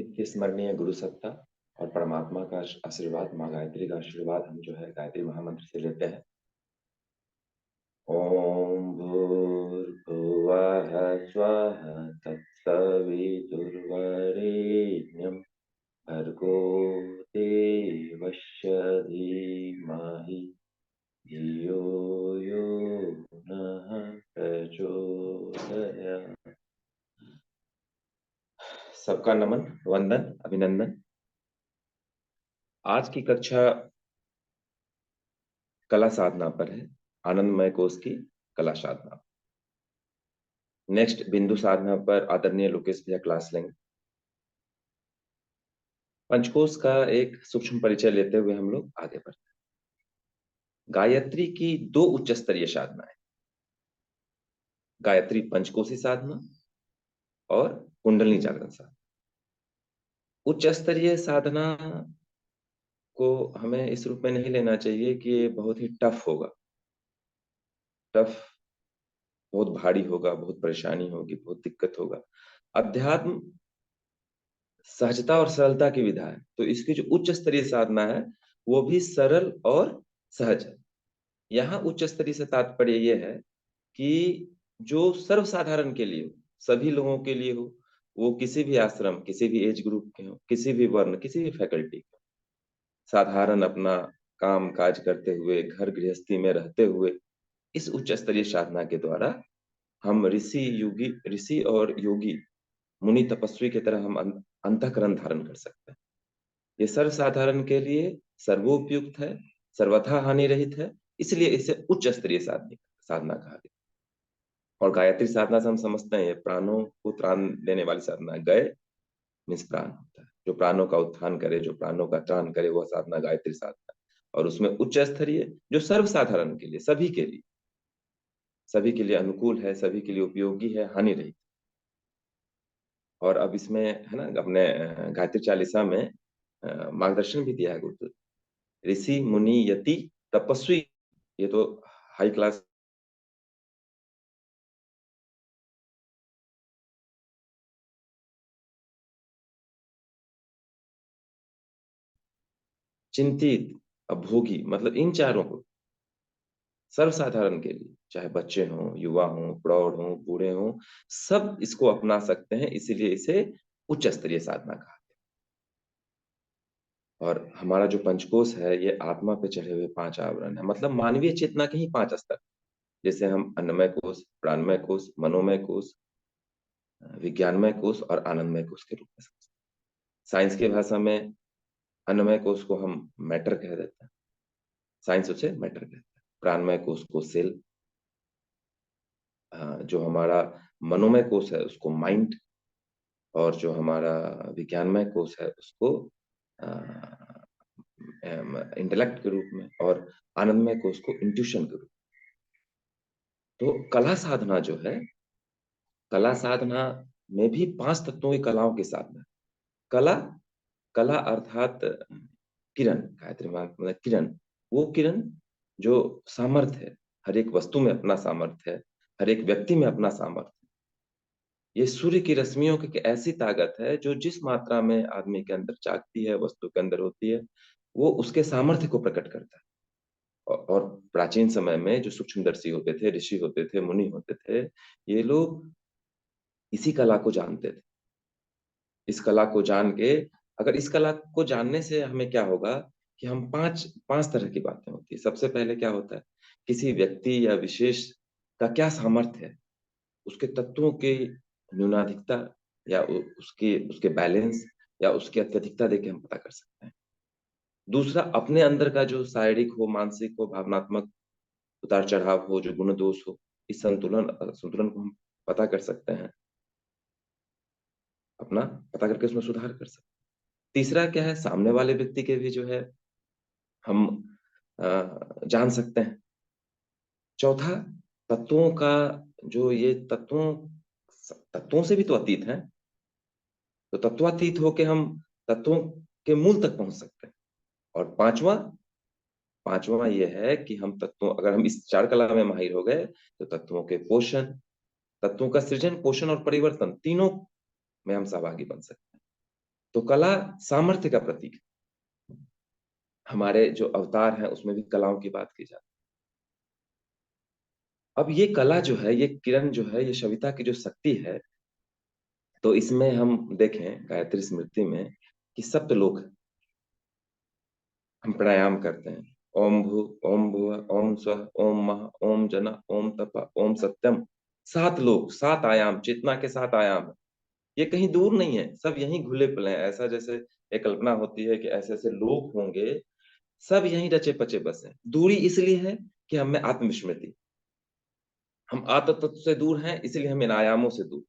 नित्य स्मरणीय गुरु सत्ता और परमात्मा का आशीर्वाद, माँ गायत्री का आशीर्वाद हम जो है गायत्री महामंत्र से लेते हैं। ओम भूर्भुवः स्वः तत्सवितुर्वरेण्यं भर्गो देवस्य धीमहि धियो यो नः प्रचोदयात्। सबका नमन, वंदन, अभिनंदन। आज की कक्षा कला साधना पर है। आनंदमय कोश की कला साधना। नेक्स्ट बिंदु साधना पर आदरणीय लोकेश भैया क्लास लेंगे। पंचकोश का एक सूक्ष्म परिचय लेते हुए हम लोग आगे बढ़ते हैं। गायत्री की दो उच्च स्तरीय साधनाएं, गायत्री पंचकोशी साधना और कुंडलिनी जागरण साधना। उच्च स्तरीय साधना को हमें इस रूप में नहीं लेना चाहिए कि ये बहुत ही टफ होगा, बहुत भारी होगा, बहुत परेशानी होगी, बहुत दिक्कत होगा। अध्यात्म सहजता और सरलता की विधा है, तो इसकी जो उच्च स्तरीय साधना है वो भी सरल और सहज है। यहाँ उच्च स्तरीय से तात्पर्य यह है कि जो सर्वसाधारण के लिए हो, सभी लोगों के लिए हो, वो किसी भी आश्रम, किसी भी एज ग्रुप के हो, किसी भी वर्ण, किसी भी फैकल्टी के, साधारण अपना काम काज करते हुए, घर गृहस्थी में रहते हुए, इस उच्च स्तरीय साधना के द्वारा हम ऋषि और योगी, मुनि तपस्वी की तरह हम अंतःकरण धारण कर सकते हैं। ये सर्वसाधारण के लिए सर्वोपयुक्त है, सर्वथा हानि रहित है, इसलिए इसे उच्च स्तरीय साधना कहा गया। और गायत्री साधना से हम समझते हैं ये प्राणों को त्राण देने वाली साधना है। गय मीन्स प्राण होता है, जो प्राणों का उत्थान करे, जो प्राणों का त्राण करे, वह साधना गायत्री साधना। और उसमें उच्च स्तरीय जो सर्वसाधारण के लिए, सभी के लिए अनुकूल है, सभी के लिए उपयोगी है, हानि रहित। और अब इसमें है ना, अपने गायत्री चालीसा में मार्गदर्शन भी दिया है गुरु, ऋषि मुनि यति तपस्वी, ये तो हाई क्लास चिंतित, अभोगी, मतलब इन चारों को सर्वसाधारण के लिए, चाहे बच्चे हों, युवा हों, प्रौढ़ हों, बूढ़े हों, सब इसको अपना सकते हैं, इसीलिए इसे उच्च स्तरीय साधना कहा। और हमारा जो पंचकोश है ये आत्मा पे चढ़े हुए 5 आवरण है, मतलब मानवीय चेतना के ही 5 स्तर, जैसे हम अन्नमय कोश, प्राणमय कोश, मनोमय कोश, विज्ञानमय कोश और आनंदमय कोश के रूप में समझते हैं। साइंस की भाषा में अन्नमय कोश को हम मैटर कह देते हैं, साइंस उसे मैटर कहता है। प्राणमय कोश को सेल, जो हमारा मनोमय कोश है उसको माइंड, और जो हमारा विज्ञानमय कोश है उसको इंटेलेक्ट के रूप में, और आनंदमय कोश को इंट्यूशन के रूप में। तो कला साधना जो है, कला साधना में भी 5 तत्वों की कलाओं की साधना। कला, कला अर्थात किरण, गायत्री मतलब किरण, वो किरण जो सामर्थ्य है, हर एक वस्तु में अपना सामर्थ्य है, हर एक व्यक्ति में अपना सामर्थ्य है। ये सूर्य की रश्मियों की ऐसी ताकत है जो जिस मात्रा में आदमी के अंदर जागती है, वस्तु के अंदर होती है, वो उसके सामर्थ्य को प्रकट करता है। और प्राचीन समय में जो सूक्ष्मदर्शी होते थे, ऋषि होते थे, मुनि होते थे, ये लोग इसी कला को जानते थे। इस कला को जान के, अगर इस कला को जानने से हमें क्या होगा कि हम पांच पांच तरह की बातें होती है। सबसे पहले क्या होता है, किसी व्यक्ति या विशेष का क्या सामर्थ्य है, उसके तत्वों की न्यूनाधिकता या उसके उसके बैलेंस या उसकी अत्यधिकता देख के हम पता कर सकते हैं। दूसरा, अपने अंदर का जो शारीरिक हो, मानसिक हो, भावनात्मक उतार चढ़ाव हो, जो गुण दोष हो, इस संतुलन को हम पता कर सकते हैं, अपना पता करके उसमें सुधार कर सकते हैं। तीसरा क्या है, सामने वाले व्यक्ति के भी जो है हम जान सकते हैं। चौथा, तत्वों का जो ये तत्वों से भी तो अतीत है, तो तत्वातीत होके हम तत्वों के मूल तक पहुंच सकते हैं। और पांचवा, पांचवा ये है कि हम तत्वों, अगर हम इस 4 कला में माहिर हो गए तो तत्वों के पोषण, तत्वों का सृजन, पोषण और परिवर्तन, तीनों में हम सहभागी बन सकते हैं। तो कला सामर्थ्य का प्रतीक है। हमारे जो अवतार हैं उसमें भी कलाओं की बात की जाती है। अब ये कला जो है, ये किरण जो है, ये सविता की जो शक्ति है, तो इसमें हम देखें गायत्री स्मृति में कि सप्तलोक है। हम प्राणायाम करते हैं, ओम भू, ओम भुव, ओम स्वः, ओम मह, ओम जन, ओम तप, ओम सत्यम। 7 लोक, 7 आयाम, चेतना के 7 आयाम है। ये कहीं दूर नहीं है, सब यहीं घुले पले हैं। ऐसा जैसे एक कल्पना होती है कि ऐसे ऐसे लोग होंगे, सब यहीं रचे पचे बसे हैं। दूरी इसलिए है कि हम में आत्मविस्मृति, हम आत्म तत्व से दूर हैं, इसलिए हम इन आयामों से दूर।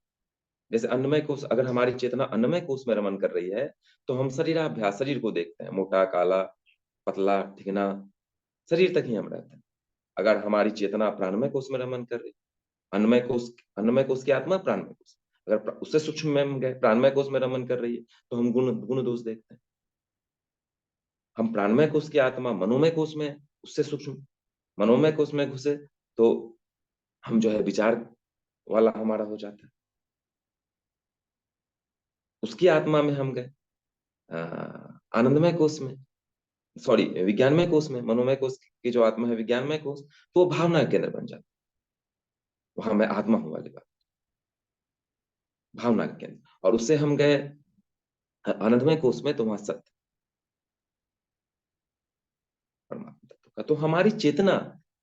जैसे अन्नमय कोश, अगर हमारी चेतना अन्नमय कोश में रमन कर रही है, तो हम शरीराभ्यास, शरीर को देखते हैं, मोटा, काला, पतला, ठिगना, शरीर तक ही हम रहते हैं। अगर हमारी चेतना प्राणमय कोश में रमन कर रही, अन्नमय कोश, अन्नमय कोश की आत्मा प्राणमय कोश, अगर उससे सूक्ष्म में हम गए, प्राणमय कोश में रमन कर रही है, तो हम गुण गुण दोष देखते हैं। हम प्राणमय कोश की आत्मा मनोमय कोश में है, उससे सूक्ष्म मनोमय कोश में घुसे, तो हम जो है विचार वाला हमारा हो जाता है। उसकी आत्मा में हम गए आनंदमय कोश में, सॉरी विज्ञानमय कोश में, मनोमय कोश की जो आत्मा है विज्ञानमय कोश, तो वो भावना के केंद्र बन जाता है। वहां मैं आत्मा हूं वाली बात, भावना के केंद्र। और उससे हम गए आनंदमय कोश में, तो वहां सत्य, परमात्मा तत्व का। तो हमारी चेतना,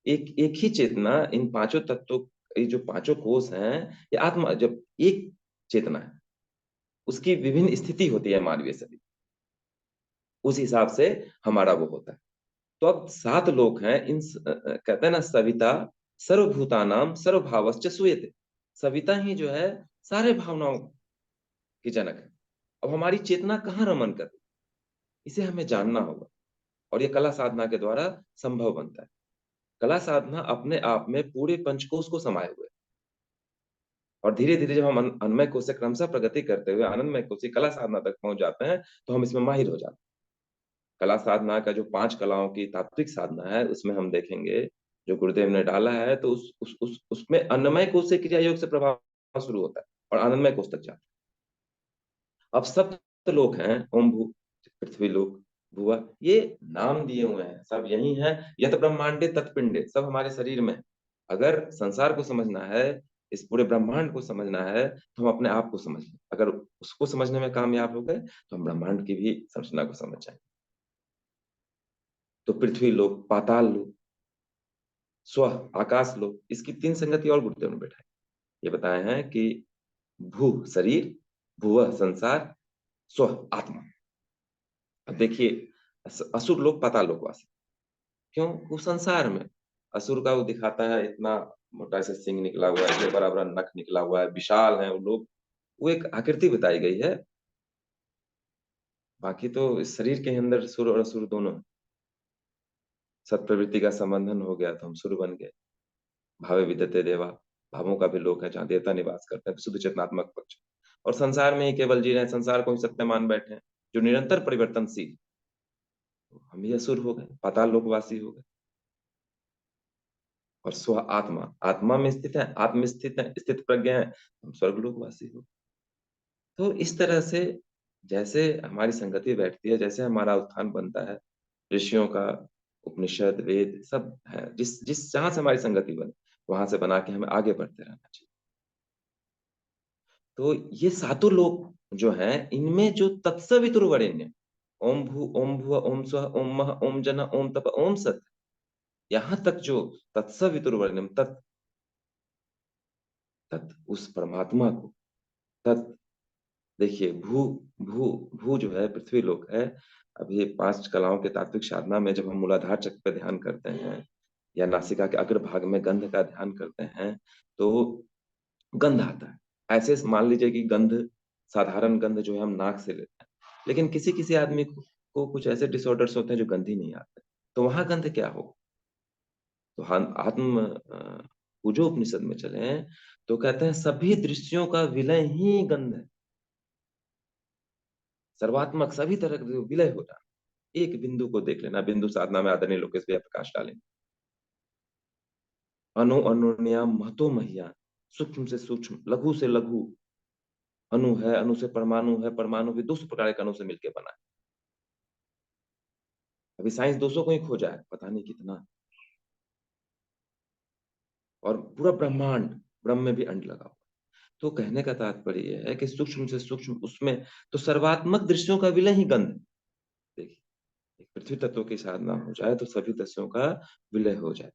एक एक ही चेतना, इन पांचों तत्वों, ये जो पांचों कोश हैं, ये आत्मा जब एक चेतना है, उसकी विभिन्न स्थिति होती है मानवीय शरीर, उस हिसाब से हमारा वो होता है। तो अब 7 लोक हैं, कहते हैं ना, सविता सर्वभूतानाम सर्वभावश्च सूयते। सविता ही जो है सारे भावनाओं की जनक है। अब हमारी चेतना कहाँ रमन कर रही है, इसे हमें जानना होगा, और ये कला साधना के द्वारा संभव बनता है। कला साधना अपने आप में पूरे पंचकोश को समाये हुए है। और धीरे धीरे जब हम अन्नमय कोश से क्रमशः प्रगति करते हुए आनंदमय कोश की कला साधना तक पहुंच जाते हैं, तो हम इसमें माहिर हो जाते हैं। कला साधना का जो 5 कलाओं की तात्विक साधना है, उसमें हम देखेंगे जो गुरुदेव ने डाला है, तो उसमें अन्नमय कोश से क्रिया योग से प्रभाव शुरू होता है और आनंदमय कोश तक जाता है। अब सप्त लोक हैं, ओम भू, पृथ्वी लोक, भुवा, ये नाम दिए हुए हैं, सब यही हैं। यत ब्रह्मांडे तत्पिंडे, सब हमारे शरीर में है। अगर संसार को समझना है, इस पूरे ब्रह्मांड को समझना है, तो हम अपने आप को समझ लें। अगर उसको समझने में कामयाब हो गए, तो हम ब्रह्मांड की भी संरचना को समझ जाएंगे। तो पृथ्वी लोक, पाताल लोक, स्व आकाश लोक, इसकी 3 संगति और गुरुदेव ने बैठाई। ये बताए हैं कि भू शरीर, भुव संसार, स्व आत्मा। अब देखिए, असुर लोग पाताल लोकवासी, क्यों? वो संसार में, असुर का वो दिखाता है इतना मोटा से सिंह निकला हुआ है, ये बड़ा बड़ा नख निकला हुआ है, विशाल है वो लोग, वो एक आकृति बताई गई है। बाकी तो इस शरीर के अंदर सुर और असुर दोनों हैं। सत्प्रवृत्ति का संबंधन हो गया तो हम सुर बन गए। भावे विदते देवा, भावों का भी लोक है जहाँ देवता निवास करते हैं, शुद्ध चेतनात्मक पक्ष। और संसार में ही केवल जी रहे हैं, संसार को ही सत्य मान बैठे हैं, जो निरंतर परिवर्तनशील। तो हम ही असुर हो गए, पाताल लोकवासी हो गए। और स्व आत्मा, आत्मा में स्थित है, आत्म स्थित है, स्थित प्रज्ञ है, हम स्वर्ग लोकवासी हो। तो इस तरह से जैसे हमारी संगति बैठती है, जैसे हमारा उत्थान बनता है, ऋषियों का, उपनिषद, वेद सब है, जिस जिस जहां से हमारी संगति बने, वहां से बना के हमें आगे बढ़ते रहना चाहिए। तो ये 7 लोक जो हैं, इनमें जो तत्सवितुर्वरेण्य, ओम भू, ओम भुव, ओम स्वः, ओम मह, ओम जन, ओम तप, ओम सत, यहाँ तक जो तत्सवितुर्वरेण्यम, तत् तत् उस परमात्मा को, तत्, देखिए भू, भू, भू जो है पृथ्वी लोक है। अब ये 5 कलाओं के तात्विक साधना में जब हम मूलाधार चक्र पे ध्यान करते हैं, या नासिका के अग्र भाग में गंध का ध्यान करते हैं, तो गंध आता है। ऐसे मान लीजिए कि गंध, साधारण गंध जो है हम नाक से लेते हैं, लेकिन किसी किसी आदमी को कुछ ऐसे डिसऑर्डर्स होते हैं जो गंध ही नहीं आते, तो वहां गंध क्या हो? तो हम आत्म पूजो उपनिषद में चले, तो कहते हैं सभी दृश्यों का विलय ही गंध है। सर्वात्मक सभी तरह का विलय हो जाना। एक बिंदु को देख लेना, बिंदु साधना में आदरणीय लोकेश भैया प्रकाश डालेंगे। अनु अनुन्या महतो महिया, सूक्ष्म से सूक्ष्म, लघु से लघु, अणु है, अणु से परमाणु है, परमाणु भी 200 प्रकार के अणु से मिलकर बना है। अभी साइंस 200 को ही खोजा है, पता नहीं कितना। और पूरा ब्रह्मांड, ब्रह्म में भी अंड लगा हुआ। तो कहने का तात्पर्य यह है कि सूक्ष्म से सूक्ष्म उसमें तो सर्वात्मक दृश्यों का विलय ही गंध है। देखिए, एक पृथ्वी तत्व की साधना हो जाए तो सभी दृश्यों का विलय हो जाए।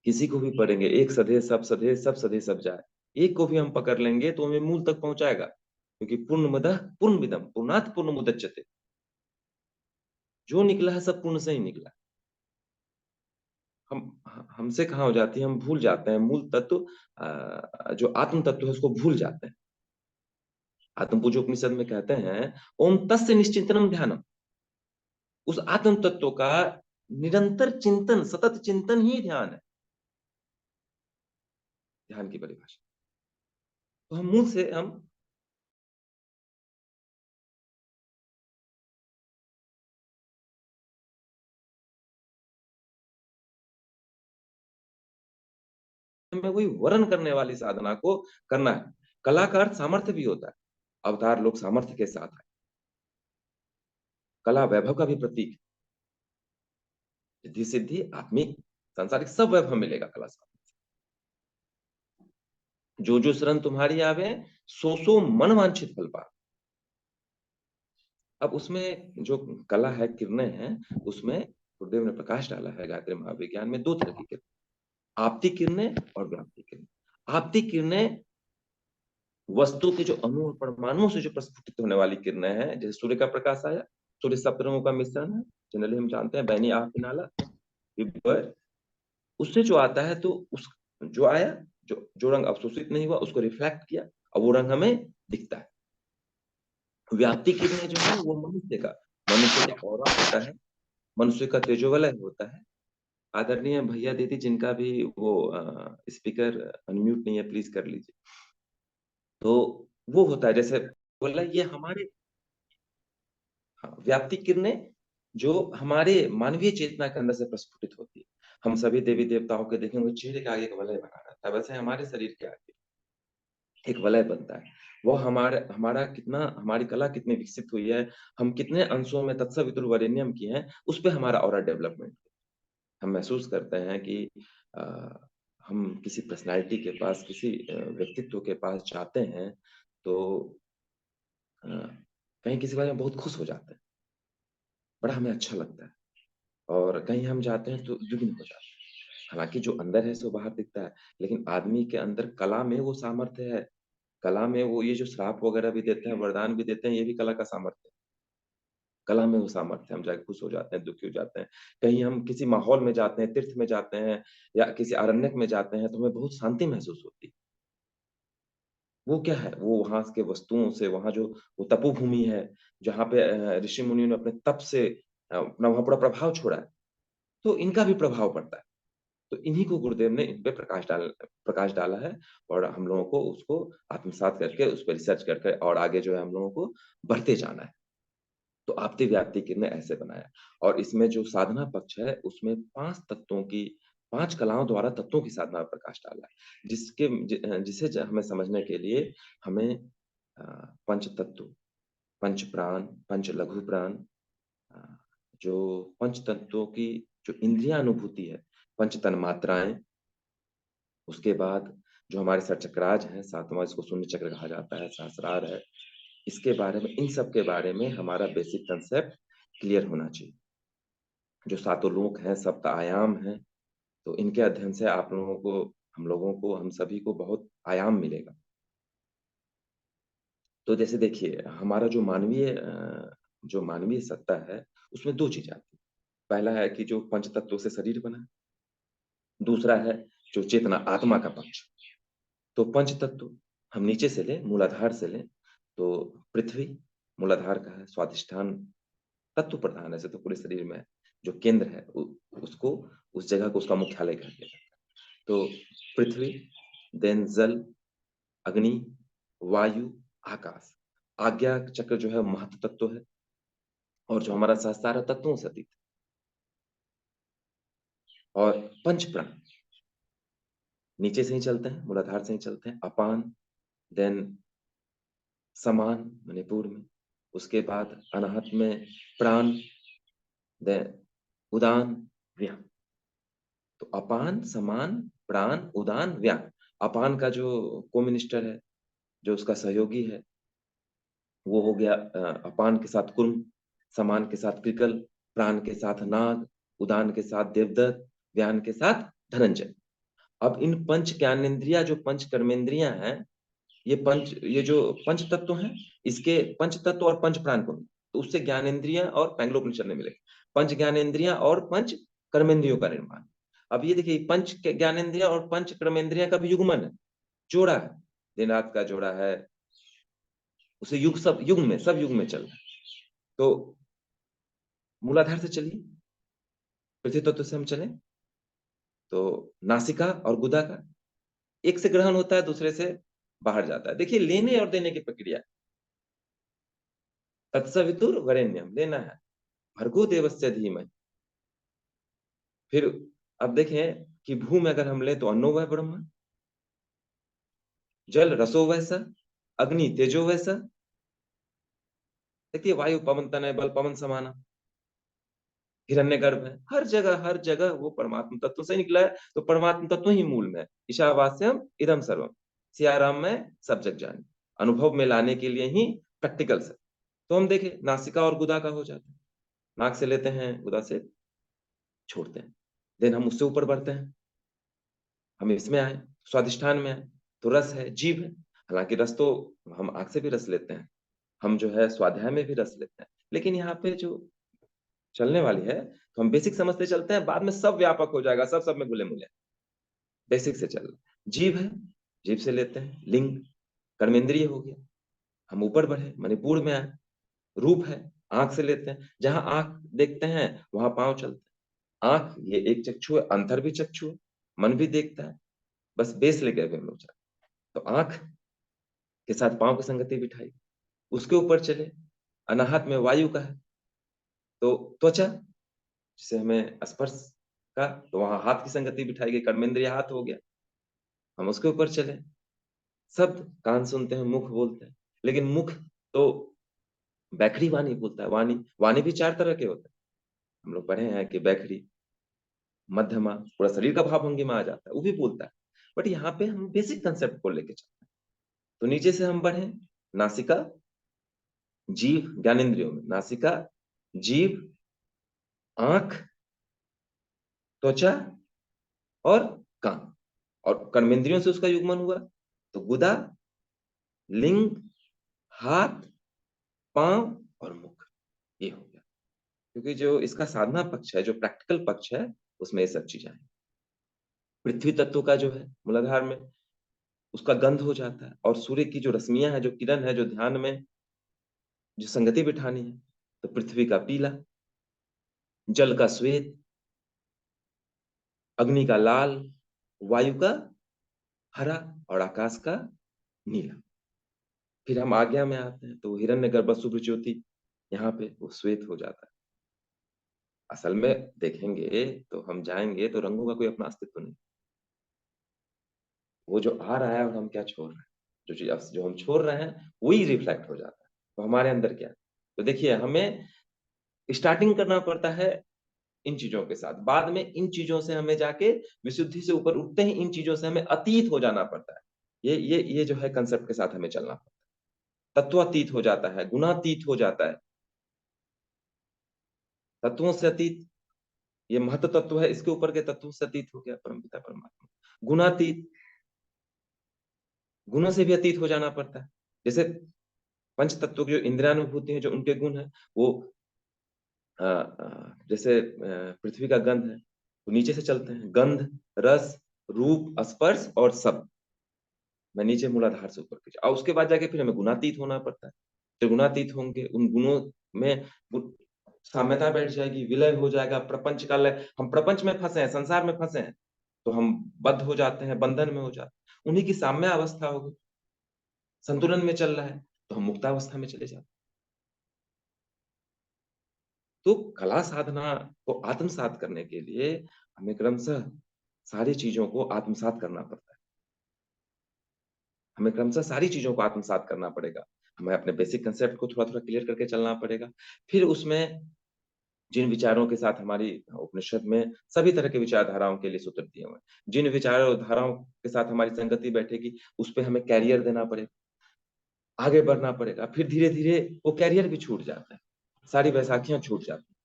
किसी को भी पढ़ेंगे, एक सधे सब सधे सब जाए, एक को भी हम पकड़ लेंगे तो हमें मूल तक पहुंचाएगा, क्योंकि पूर्णमदः पूर्णमिदं पूर्णात् पूर्णमुदच्यते। जो निकला है सब पूर्ण से ही निकला। हम हमसे कहाँ हो जाती है, हम भूल जाते हैं मूल तत्व। जो आत्म तत्व है उसको भूल जाते हैं। आत्म पूजो उपनिषद में कहते हैं, ओम तस्य निश्चिंतनम ध्यानम। उस आत्म तत्व का निरंतर चिंतन, सतत चिंतन ही ध्यान है, ध्यान की परिभाषा। तो हम मुंह से हम में वही वर्ण करने वाली साधना को करना है। कला का अर्थ सामर्थ्य भी होता है। अवतार लोग सामर्थ्य के साथ आए। कला वैभव का भी प्रतीक। रिद्धि सिद्धि आत्मिक सांसारिक सब वैभव मिलेगा कला से। जो जो शरण तुम्हारी आवे, सो सो मन वांछित फल पा। अब उसमें जो कला है, किरणें हैं, उसमें गुरुदेव ने प्रकाश डाला है गायत्री महाविज्ञान में, दो तरह की किरणें, आपती किरणें और व्याप्ति किरणें। आपती किरणें वस्तु के जो अणु और परमाणुओं से जो प्रस्फुटित होने वाली किरणें हैं, जैसे सूर्य का प्रकाश आया, सूर्य सप्त रंगों का मिश्रण है, जनरली हम जानते हैं बैनी आह फिनाला विवर, उससे जो आता है तो उस जो आया, जो रंग अवशोषित नहीं हुआ उसको रिफ्लेक्ट किया और वो रंग हमें दिखता है। व्याप्ति किरणें जो है वो मनुष्य का ऑरा होता है, मनुष्य का तेजोवलय होता है। आदरणीय भैया दीदी जिनका भी वो स्पीकर अनम्यूट नहीं है, प्लीज कर लीजिए। तो वो होता है, जैसे बोला ये हमारे, हाँ, व्याप्ति किरणें जो हमारे मानवीय चेतना के अंदर से प्रस्फुटित होती है। हम सभी देवी देवताओं के देखेंगे चेहरे के आगे एक वलय बना रहता है, वैसे हमारे शरीर के आगे एक वलय बनता है। वो हमारे हमारा कितना, हमारी कला कितनी विकसित हुई है, हम कितने अंशों में तत्सवितुर्वरेण्यम किए हैं, उस पर हमारा और डेवलपमेंट। हम महसूस करते हैं कि अ, हम किसी पर्सनालिटी के पास, किसी व्यक्तित्व के पास जाते हैं तो अ, कहीं किसी बारे में बहुत खुश हो जाते हैं, बड़ा हमें अच्छा लगता है। और कहीं हम जाते हैं तो दुगनी हो जाते हैं। हालांकि जो अंदर है सो बाहर दिखता है, लेकिन आदमी के अंदर कला में वो सामर्थ्य है। कला में वो ये जो श्राप वगैरह भी देते हैं, वरदान भी देते हैं, ये भी कला का सामर्थ्य है। कला में वो सामर्थ्य है, हम जाके खुश हो जाते हैं, दुखी हो जाते हैं। कहीं हम किसी माहौल में जाते हैं, तीर्थ में जाते हैं या किसी अरण्यक में जाते हैं तो हमें बहुत शांति महसूस होती है। वो क्या है, वो वहां के वस्तुओं से, वहां जो वो तपोभूमि है जहाँ पे ऋषि मुनियों ने अपने तप से अपना वहां पूरा प्रभाव छोड़ा है, तो इनका भी प्रभाव पड़ता है। तो इन्हीं को गुरुदेव ने इन पे प्रकाश डाला है। और हम लोगों को उसको आत्मसात करके उस पर रिसर्च करके और आगे जो है हम लोगों को बढ़ते जाना है। तो आपती व्याप्ति किरण ने ऐसे बनाया। और इसमें जो साधना पक्ष है उसमें 5 तत्वों की, 5 कलाओं द्वारा तत्वों की साधना पर प्रकाश डाला है, जिसे हमें समझने के लिए हमें पंच तत्व, पंच प्राण, पंच लघु प्राण, अ, जो पंच तत्वों की जो इंद्रिया अनुभूति है, पंच तन्मात्राएं, उसके बाद जो हमारे सचक्राज हैं, सातवां इसको शून्य चक्र कहा जाता है, सहस्रार है, इसके बारे में, इन सब के बारे में हमारा बेसिक कंसेप्ट क्लियर होना चाहिए। जो सातों लोक हैं, सप्त आयाम हैं, तो इनके अध्ययन से आप लोगों को, हम लोगों को, हम सभी को बहुत आयाम मिलेगा। तो जैसे देखिए, हमारा जो मानवीय सत्ता है उसमें दो चीजें आती हैं। पहला है कि जो पंच तत्वों से शरीर बना है, दूसरा है जो चेतना आत्मा का पक्ष। तो पंच तत्व हम नीचे से लें, मूलाधार से लें, तो पृथ्वी मूलाधार का है, स्वादिष्ठान तत्व प्रधान, ऐसे तो पूरे शरीर में जो केंद्र है उसको, उस जगह को उसका मुख्यालय कहा गया है। तो पृथ्वी, देन जल, अग्नि, वायु, आकाश। आज्ञा चक्र जो है महत्व तत्व है, और जो हमारा सहस्त्र तत्वों से अतीत है। और पंच प्राण नीचे से ही चलते हैं, मूलाधार से ही चलते हैं, अपान, देन समान मणिपुर में, उसके बाद अनाहत में प्राण, देन उदान, व्यान। तो अपान, समान, प्राण, उदान, व्यान। अपान का जो को मिनिस्टर है, जो उसका सहयोगी है, वो हो गया अपान के साथ कुर्म, समान के साथ कृकल, प्राण के साथ नाग, उदान के साथ देवदत्त, व्यान के साथ धनंजय। अब इन पंच ज्ञानेंद्रिया, जो पंच कर्मेंद्रियां हैं, ये जो पंच तत्व हैं, इसके पंच तत्व और पंच प्राण को, तो उससे ज्ञानेंद्रियां और पैंग्लोपनिषद में मिले पंच ज्ञानेंद्रियां और पंच कर्मेंद्रियों का निर्माण। अब ये देखिए, पंच ज्ञानेंद्रिया और पंच कर्मेंद्रिया का भी युग्मन है, जोड़ा है, दिन रात का जोड़ा है, उसे युग, सब युग में, सब युग में चल रहा है। तो मूलाधार से चलिए, पृथ्वी तत्व से हम चले, तो नासिका और गुदा का एक से ग्रहण होता है, दूसरे से बाहर जाता है। देखिए, लेने और देने की प्रक्रिया, तत्सवितुर वरेण्यम, लेना है, भर्गो देवस्य धीमहि। फिर अब देखें कि भू में अगर हम ले तो अन्नो वह ब्रह्म, जल रसो वैसा, अग्नि तेजो वैसा। देखिए, वायु पवन तनय बल पवन समाना, हिरण्यगर्भ है, हर जगह वो परमात्मा तत्व से निकला है, तो परमात्मा तत्व ही मूल में है। ईशावास्यम इदम सर्वम, सियाराम में सब जग जाने, अनुभव में लाने के लिए ही प्रैक्टिकल से। तो हम देखें, नासिका और गुदा का हो जाता है, नाक से लेते हैं, गुदा से छोड़ते हैं, देन हम उससे ऊपर बढ़ते हैं, हम इसमें आए, स्वादिष्ठान में आए, तो रस है, जीव है। हालांकि रस तो हम आंख से भी रस लेते हैं, हम जो है स्वाध्याय में भी रस लेते हैं, लेकिन यहाँ पे जो चलने वाली है, तो हम बेसिक समझते चलते हैं, बाद में सब व्यापक हो जाएगा, सब सब में घुले मुले। बेसिक से चल, जीव है, जीव से लेते हैं, लिंग कर्मेंद्रिय हो गया, हम ऊपर बढ़े, मणिपुर में आए, रूप है, आंख से लेते हैं, जहां आंख देखते हैं वहां पांव चलते हैं। आंख ये एक चक्षु है, अंतर भी चक्षु है, मन भी देखता है, बस बेस लेके अभी हम लोग चलते हैं। तो आंख के साथ पांव की संगति बिठाई, उसके ऊपर चले, अनाहत में वायु का है, तो त्वचा, जिसे हमें स्पर्श का, तो वहां हाथ की संगति बिठाई गई, कर्मेंद्रिय हाथ हो गया, हम उसके ऊपर चले। शब्द कान सुनते हैं, मुख बोलते हैं, लेकिन मुख तो बैखरी वाणी बोलता है, वाणी, वाणी भी चार तरह के होते हैं, हम लोग पढ़े हैं कि बैखरी, मध्यमा, पूरा शरीर का भाव भंगिमा आ जाता है, वो भी बोलता है। बट यहाँ पे हम बेसिक कंसेप्ट को लेके चलते हैं। तो नीचे से हम बढ़े, नासिका, जीव, ज्ञानेंद्रियों में नासिका, जीव, आंख, त्वचा और कान, और कर्मेंद्रियों से उसका युग्मन हुआ, तो गुदा, लिंग, हाथ, पांव और मुख, ये हो गया। क्योंकि जो इसका साधना पक्ष है, जो प्रैक्टिकल पक्ष है, उसमें ये सब चीजें हैं। पृथ्वी तत्व का जो है मूलाधार में, उसका गंध हो जाता है, और सूर्य की जो रश्मियां है, जो किरण है, जो ध्यान में जो संगति बिठानी है, तो पृथ्वी का पीला, जल का श्वेत, अग्नि का लाल, वायु का हरा और आकाश का नीला। फिर हम आज्ञा में आते हैं, तो हिरण्यगर्भ शुभ्र ज्योति, यहाँ पे वो श्वेत हो जाता है। असल में देखेंगे तो हम जाएंगे तो रंगों का कोई अपना अस्तित्व नहीं, वो जो आ रहा है और हम क्या छोड़ रहे हैं, जो चीज जो हम छोड़ रहे हैं वही रिफ्लेक्ट हो जाता है। तो हमारे अंदर क्या है, तो देखिए, हमें स्टार्टिंग करना पड़ता है इन चीजों के साथ, बाद में इन चीजों से हमें जाके विशुद्धि से ऊपर उठते ही इन चीजों से हमें अतीत हो जाना पड़ता है। ये जो है कंसेप्ट के साथ हमें चलना पड़ता है, तत्वातीत हो जाता है, गुणातीत हो जाता है, तत्वों से अतीत, ये महत्व तत्व है, इसके ऊपर के तत्वों से अतीत हो गया परमपिता परमात्मा। गुणातीत, गुणों से भी अतीत हो जाना पड़ता है। जैसे पंच तत्व की जो इंद्रियानुभूति है, जो उनके गुण है, वो जैसे पृथ्वी का गंध है, तो नीचे से चलते हैं, गंध, रस, रूप, स्पर्श और शब्द, मैं नीचे मूलाधार से ऊपर की, और उसके बाद जाके फिर हमें गुणातीत होना पड़ता है। त्रिगुणातीत होंगे, उन गुणों में साम्यता बैठ जाएगी, विलय हो जाएगा, प्रपंच का लय, हम प्रपंच में फंसे हैं, संसार में फंसे हैं, तो हम बद्ध हो जाते हैं, बंधन में हो जाते हैं, उन्हीं की साम्य अवस्था होगी, संतुलन में चल रहा है, तो हम मुक्तावस्था में चले जाते हैं। तो कला साधना को आत्मसात करने के लिए हमें क्रमशः सारी चीजों को आत्मसात करना पड़ता है, हमें क्रमशः सारी चीजों को आत्मसात करना पड़ेगा। हमें अपने बेसिक कंसेप्ट को थोड़ा-थोड़ा क्लियर करके चलना पड़ेगा। फिर उसमें जिन विचारों के साथ हमारी उपनिषद में सभी तरह के विचारधाराओं के लिए सूत्र दिए हुए हैं। जिन विचारधाराओं के साथ हमारी संगति बैठेगी, उस पे हमें कैरियर देना पड़ेगा, आगे बढ़ना पड़ेगा। फिर धीरे-धीरे वो कैरियर भी छूट जाता है, सारी बैसाखियाँ छूट जाती हैं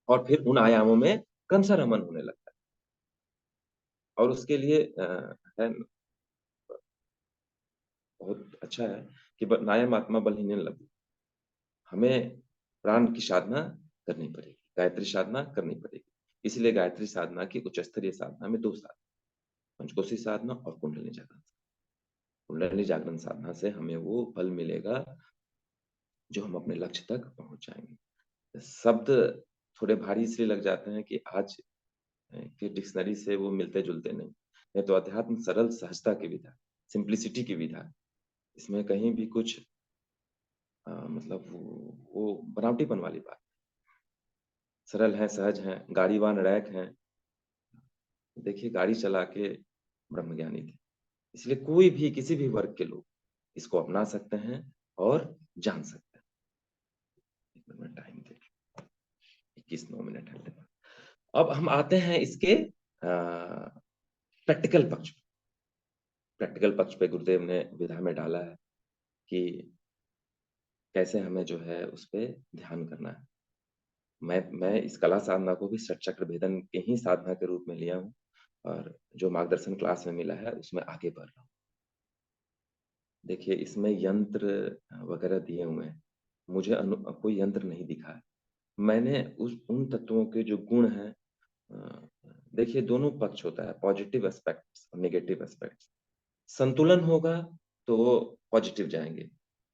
और फिर उन आयामों में क्रमशः रमन होने लगता है। और उसके लिए है बहुत अच्छा है कि ब नायम आत्मा बलहीन लघु। हमें प्राण की साधना करनी पड़ेगी, गायत्री साधना करनी पड़ेगी। इसलिए गायत्री साधना की उच्च स्तरीय साधना में 2 साधना, पंचकोशी साधना और कुंडलिनी जागरण। कुंडलिनी जागरण साधना से हमें वो फल मिलेगा, जो हम अपने लक्ष्य तक पहुँच जाएँगे। शब्द थोड़े भारी इसलिए लग जाते हैं कि आज के डिक्शनरी से वो मिलते-जुलते नहीं। नहीं तो अध्यात्म सरल सहजता की विधा, सिम्प्लिसिटी की विधा। इसमें कहीं भी कुछ मतलब वो बनावटीपन वाली बात। सरल हैं, सहज हैं, गाड़ीवान रैक हैं। देखिए गाड़ी चला के ब्रह्मज्ञानी थे। इसलिए कोई भी किसी भी वर्ग के लोग इसको अपना सकते हैं और जान सकते हैं। 1 मिनट में टाइम देख लूँ, 21 9 मिनट है मेरे पास। अब हम आते हैं इसके प्रैक्टिकल पक्ष पे। प्रैक्टिकल पक्ष पे गुरुदेव ने विधा में डाला है कि कैसे हमें जो है उस पे ध्यान करना है। मैं इस कला साधना को भी षटचक्र भेदन के ही साधना के रूप में लिया हूँ और जो मार्गदर्शन क्लास में मिला है उसमें आगे बढ़ रहा हूँ। देखिए इसमें यंत्र वगैरह दिए हुए हैं। मुझे कोई यंत्र नहीं दिखा है। मैंने उस उन तत्वों के जो गुण हैं अ, देखिए दोनों पक्ष होता है, पॉजिटिव एस्पेक्ट्स और नेगेटिव एस्पेक्ट्स। संतुलन होगा तो वो पॉजिटिव जाएँगे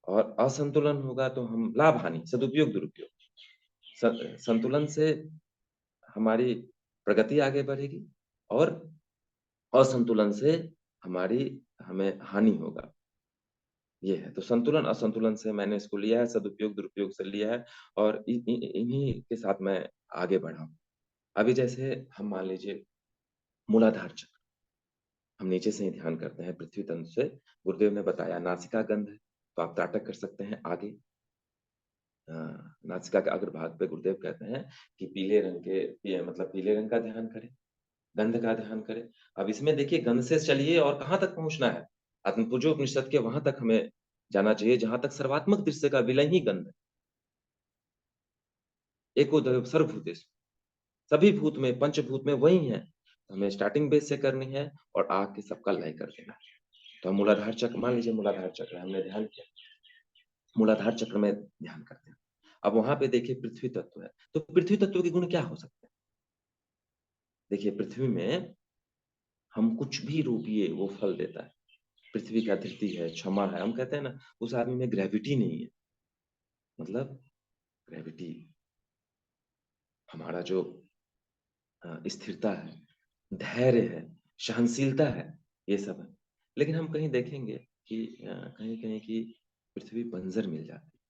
और असंतुलन होगा तो हम लाभ-हानि, सदुपयोग-दुरुपयोग। संतुलन से हमारी प्रगति आगे बढ़ेगी और असंतुलन से हमारी हमें हानि होगा। ये है, तो संतुलन असंतुलन से मैंने इसको लिया है, सदुपयोग-दुरुपयोग से लिया है और इ इ इन्हीं के साथ मैं आगे बढ़ा हूँ। अभी जैसे हम मान लीजिए मूलाधार चक्र, हम नीचे से ही ध्यान करते हैं पृथ्वी तंत्र से। गुरुदेव ने बताया नासिका गंध है, तो आप त्राटक कर सकते हैं आगे। नासिका के अग्रभाग पे गुरुदेव कहते हैं कि पीले रंग के ये मतलब पीले रंग का ध्यान करें, गंध का ध्यान करें। अब इसमें देखिए गंध से चलिए और कहाँ तक पहुँचना है? आत्मपूज्योपनिषद के वहाँ तक हमें जाना चाहिए जहाँ तक सर्वात्मक दृश्य का विलय ही गंध है। एकोदर सर्वभूतेषु, सभी भूत में, पंचभूत में वही है। तो हमें स्टार्टिंग बेस से करनी है और आके सबका लय कर देना है। तो हम मूलाधार चक्र मान लीजिए मूलाधार चक्र हमने ध्यान किया, मूलाधार चक्र में ध्यान करते हैं। अब वहाँ पे देखिए पृथ्वी तत्व है, तो पृथ्वी तत्व के गुण क्या हो सकते हैं? देखिए पृथ्वी में हम कुछ भी रोपिए वो फल देता है। पृथ्वी का धरती है, क्षमा है, हम कहते हैं ना उस आदमी में ग्रेविटी नहीं है। मतलब ग्रेविटी हमारा जो स्थिरता है, धैर्य है, सहनशीलता है, ये सब है। लेकिन हम कहीं देखेंगे कि कहीं-कहीं की पृथ्वी बंजर मिल जाती है।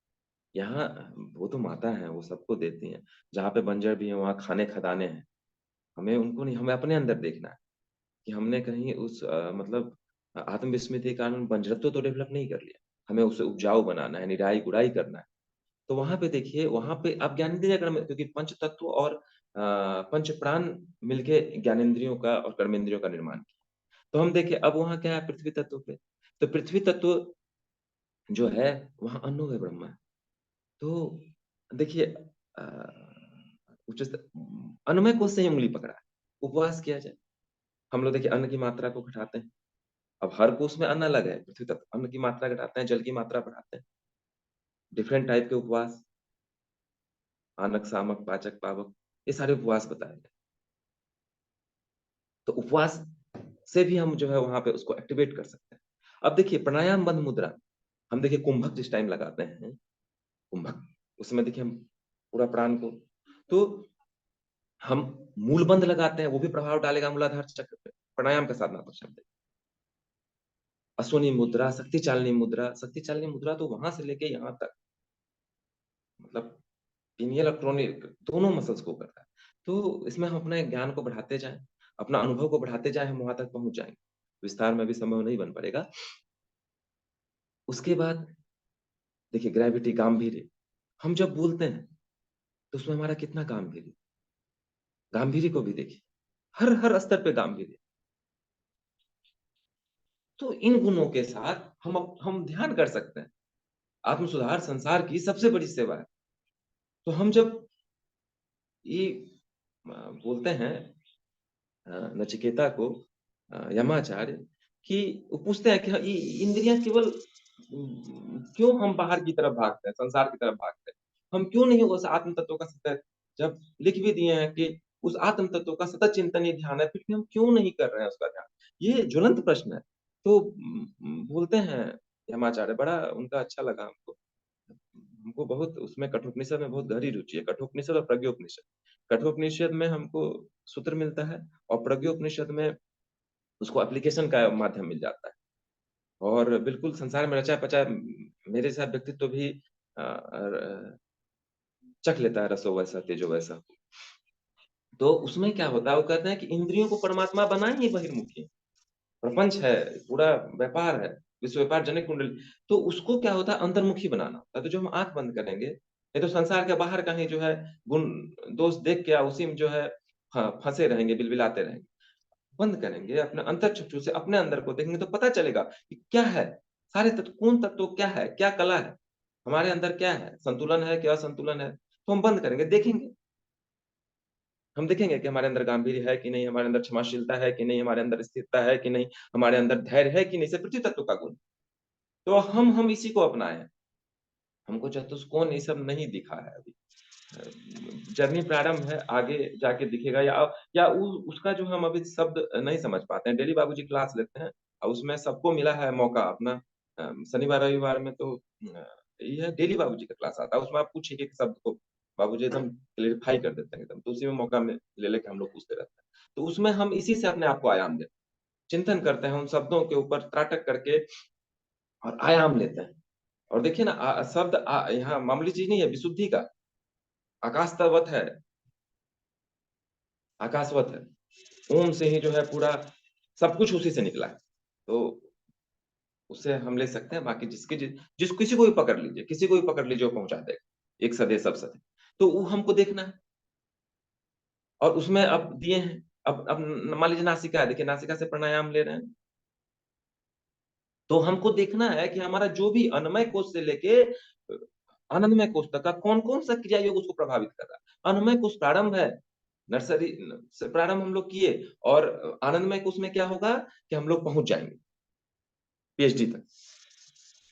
यहाँ वो तो माता हैं, वो सबको देती हैं। जहाँ पे बंजर भी है, वहाँ खाने-खदानें हैं। हमें उनको नहीं, हमें अपने अंदर देखना है कि हमने कहीं उस मतलब आत्मविस्मृति के कारण बंजरत्व तो डेवलप नहीं कर लिया। हमें उसे उपजाऊ बनाना है, निराई-गुड़ाई करना है। तो वहाँ पे देखिए, वहाँ पे आप ज्ञानेंद्रिय कर्म क्योंकि पंच तत्व और पंच प्राण मिलके ज्ञानेंद्रियों का और कर्मेंद्रियों का निर्माण किया। तो हम देखिए अब वहाँ क्या है पृथ्वी तत्व पे, तो पृथ्वी तत्व जो है वहाँ अन्नो है ब्रह्म है। तो देखिए अ, अन्नमय कोश से ही उँगली पकड़ा है, उपवास किया जाए। हम लोग देखिए अन्न की मात्रा को घटाते हैं। अब हर कोश में अन्न अलग है, पृथ्वी तत्व अन्न की मात्रा घटाते हैं, जल की मात्रा बढ़ाते हैं। डिफरेंट टाइप के उपवास, आनक, सामक, पाचक, पावक ये सारे उपवास बताए गए। तो उपवास से भी हम जो है वहाँ पे उसको एक्टिवेट कर सकते हैं। अब देखिए प्राणायाम बंद मुद्रा, हम देखिए कुंभक जिस टाइम लगाते हैं, कुंभक, उसमें देखिए हम पूरा प्राण को तो हम मूलबंध लगाते हैं, वो भी प्रभाव डालेगा मूलाधार चक्र पे। प्राणायाम का साधनात्मक शब्द है। अश्विनी मुद्रा, शक्ति चालिनी मुद्रा तो वहाँ से लेके यहाँ तक मतलब पीनियल और क्रोनियल दोनों मसल्स को करता है। तो इसमें हम अपने ज्ञान को बढ़ाते जाएँ, अपना अनुभव को बढ़ाते जाएँ, हम वहाँ तक पहुँच जाएँगे। विस्तार में अभी संभव नहीं बन पड़ेगा। उसके बाद देखिए ग्रेविटी, गांभीर्य, हम जब बोलते हैं तो उसमें हमारा कितना गांभीर्य, गांभीर्य को भी देखिए, हर हर स्तर पे गांभीर्य। तो इन गुणों के साथ हम ध्यान कर सकते हैं। आत्म सुधार संसार की सबसे बड़ी सेवा है। तो हम जब ये बोलते हैं नचिकेता को, यमाचार्य, कि वो पूछते हैं कि हाँ, ये इंद्रियां केवल क्यों हम बाहर की तरफ भागते हैं, संसार की तरफ भागते हैं, हम क्यों नहीं उस आत्म तत्व का सतत, जब लिख भी दिए हैं कि उस आत्म तत्व का सतत चिंतन ही ध्यान है, फिर भी हम क्यों नहीं कर रहे हैं उसका ध्यान? ये ज्वलंत प्रश्न है। तो बोलते हैं यमाचार्य, बड़ा उनका अच्छा लगा हमको, हमको बहुत उसमें कठोपनिषद में बहुत गहरी रुचि है, कठोपनिषद और प्रज्ञोपनिषद। कठोपनिषद में हमको सूत्र मिलता है और प्रज्ञोपनिषद में उसको एप्लीकेशन का माध्यम मिल जाता है। और बिल्कुल संसार में रचा पचा मेरे साथ व्यक्तित्व भी चख लेता है रसो वैसा तेजो वैसा। तो उसमें क्या होता है, वो कहते हैं कि इंद्रियों को परमात्मा बनाए ही बहिर्मुखी, प्रपंच है, पूरा व्यापार है, विश्व व्यापार जनक कुंडली, तो उसको क्या होता है, अंतर्मुखी बनाना होता है। तो जो हम आंख बंद करेंगे, ये तो संसार के बाहर का ही जो है गुण दोष देख के उसी में जो है फंसे रहेंगे, बिलबिलाते रहेंगे। बंद करेंगे, अपने अंतर चक्षु से अपने अंदर को देखेंगे तो पता चलेगा कि क्या है, सारे तत्व, कौन तत्व क्या है, क्या कला है, हमारे अंदर क्या है, संतुलन है क्या असंतुलन है। तो हम बंद करेंगे, देखेंगे, हम देखेंगे कि हमारे अंदर गांभीर्य है कि नहीं, हमारे अंदर क्षमाशीलता है कि नहीं, हमारे अंदर स्थिरता है कि नहीं, हमारे अंदर धैर्य है कि नहीं, से पृथ्वी तत्व का गुण। तो हम इसी को अपनाए हैं। हमको चतुष्कोण ये सब नहीं दिखा है अभी, जर्नी प्रारंभ है, आगे जाके दिखेगा, या उसका जो हम अभी शब्द नहीं समझ पाते हैं। डेली बाबूजी क्लास लेते हैं और उसमें सबको मिला है मौका अपना, शनिवार रविवार में तो ये डेली बाबूजी का क्लास आता है, उसमें आप कुछ एक एक शब्द को बाबूजी एकदम क्लेरिफाई कर देते हैं एकदम, तो उसी में मौका में ले लेके हम लोग पूछते रहते हैं। तो उसमें हम इसी से अपने आप को आयाम देते हैं, चिंतन करते हैं उन शब्दों के ऊपर त्राटक करके और आयाम लेते हैं। और देखिए ना, शब्द यहाँ मामूली चीज नहीं है, विशुद्धि का, आकाश तवत है, आकाशवत है, ओम से ही जो है पूरा सब कुछ उसी से निकला है। तो उससे हम ले सकते हैं, बाकी जिस किसी को भी पकड़ लीजिए, किसी को भी पकड़ लीजिए, वो पहुंचा देगा, एक सदे सब सदे। तो वो हमको देखना है, और उसमें अब दिए हैं, अब मान लीजिए नासिका है, देखिए नासिका से प्राणायाम ले रहे हैं, तो हमको देखना है कि हमारा जो भी अन्नमय कोष से लेके आनंदमय कोष तक का कौन कौन सा क्रिया योग उसको प्रभावित कर रहा है। अन्नमय कोष प्रारंभ है, नर्सरी से प्रारंभ हम लोग किए, और आनंदमय कोष में क्या होगा कि हम लोग पहुंच जाएंगे पीएचडी तक,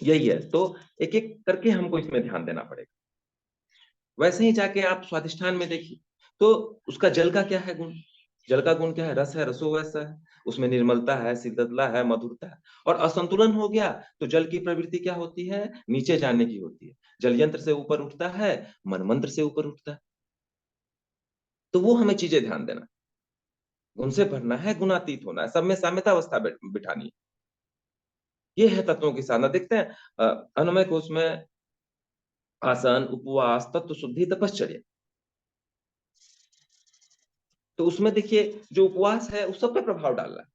यही है। तो एक एक करके हमको इसमें ध्यान देना पड़ेगा। वैसे ही जाके आप स्वादिष्ठान में देखिए, तो उसका जल का क्या है गुण, जल का गुण क्या है, रस है, रसो वैसा है, उसमें निर्मलता है, शीतलता है, मधुरता है। और असंतुलन हो गया तो जल की प्रवृत्ति क्या होती है, नीचे जाने की होती है, जल यंत्र से ऊपर उठता है, मन मंत्र से ऊपर उठता है। तो वो हमें चीजें ध्यान देना, गुण से भरना है, गुणातीत होना है, सब में साम्यता अवस्था बिठानी है। ये है तत्वों की साधना। देखते हैं अन्नमय कोश में आसन, उपवास, तत्व शुद्धि, तपश्चर्या, तो उसमें देखिए जो उपवास है उस सब पे प्रभाव डाल रहा है।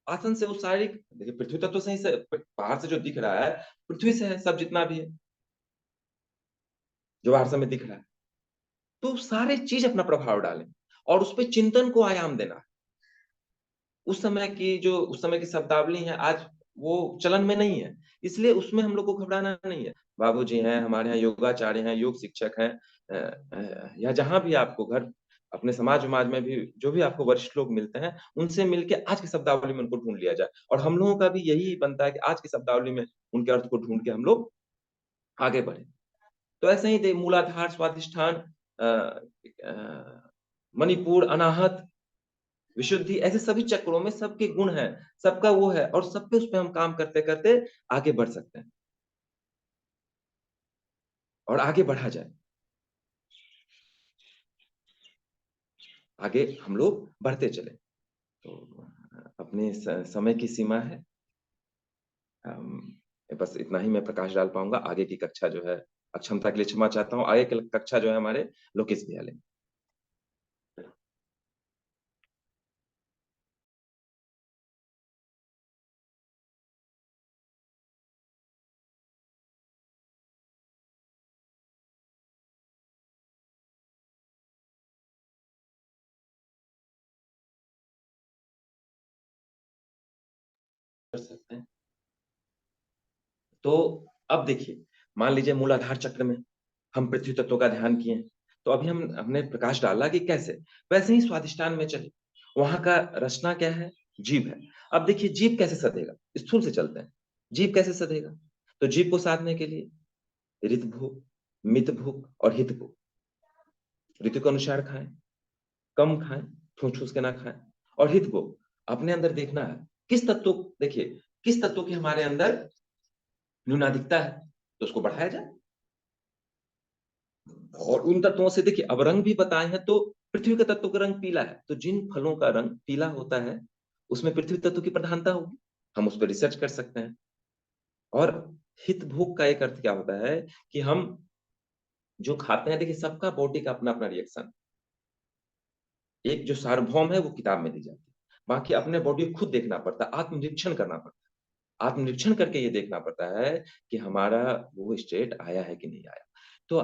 आसन से वो शारीरिक, देखिए पृथ्वी तत्व से ही से, बाहर से जो दिख रहा है पृथ्वी से है, सब जितना भी है जो बाहर से में दिख रहा है, तो सारे चीज अपना प्रभाव डालें, और उस पर चिंतन को आयाम देना। उस समय की शब्दावली है आज, वो चलन में नहीं है, इसलिए उसमें हम लोग को घबराना नहीं है। बाबूजी हैं हमारे यहाँ, योगाचार्य हैं, योग शिक्षक हैं, या जहां भी आपको घर, अपने समाज समाज में भी जो भी आपको वरिष्ठ लोग मिलते हैं, उनसे मिलके आज की शब्दावली में उनको ढूंढ लिया जाए। और हम लोगों का भी यही बनता है कि आज की शब्दावली में उनके अर्थ को ढूंढ के हम लोग आगे बढ़े। तो ऐसे ही मूलाधार, स्वाधिष्ठान, मणिपुर, अनाहत, विशुद्धि, ऐसे सभी चक्रों में सबके गुण हैं, सबका वो है, और सब पे उस पे हम काम करते करते आगे बढ़ सकते हैं, और आगे बढ़ा जाए, आगे हम लोग बढ़ते चले। तो अपने समय की सीमा है, बस इतना ही मैं प्रकाश डाल पाऊंगा। आगे की कक्षा जो है, अक्षमता के लिए क्षमा चाहता हूँ, आगे की कक्षा जो है हमारे लोकेश भैया लेंगे। कर सकते हैं। तो अब देखिए, मान लीजिए मूलाधार चक्र में हम पृथ्वी तत्व का ध्यान किए हैं, तो अभी हमने प्रकाश डाला कि कैसे, वैसे ही स्वादिष्टान में चले, वहां का रचना क्या है, जीव है। अब देखिए जीव कैसे सधेगा, स्थूल से चलते हैं, जीव कैसे सधेगा। तो जीव को साधने के लिए ऋत भूख, मित भूख और हित भूख, ऋतु के अनुसार खाएं, कम खाएं, ठूस ठूस के ना खाएं। और हित भोग, अपने अंदर देखना है किस तत्व, देखिए किस तत्व की हमारे अंदर न्यूनाधिकता है, तो उसको बढ़ाया जाए। और उन तत्वों से देखिए, अब रंग भी बताए हैं, तो पृथ्वी के तत्व का रंग पीला है, तो जिन फलों का रंग पीला होता है उसमें पृथ्वी तत्व की प्रधानता होगी, हम उस पर रिसर्च कर सकते हैं। और हित भोग का एक अर्थ क्या होता है कि हम जो खाते हैं, देखिए सबका बॉडी का अपना अपना रिएक्शन, एक जो सार्वभौम है वो किताब में दी जाती है, बाकी अपने बॉडी को खुद देखना पड़ता है, आत्मनिरीक्षण करना पड़ता है। आत्मनिरीक्षण करके ये देखना पड़ता है कि हमारा वो स्टेट आया है कि नहीं आया। तो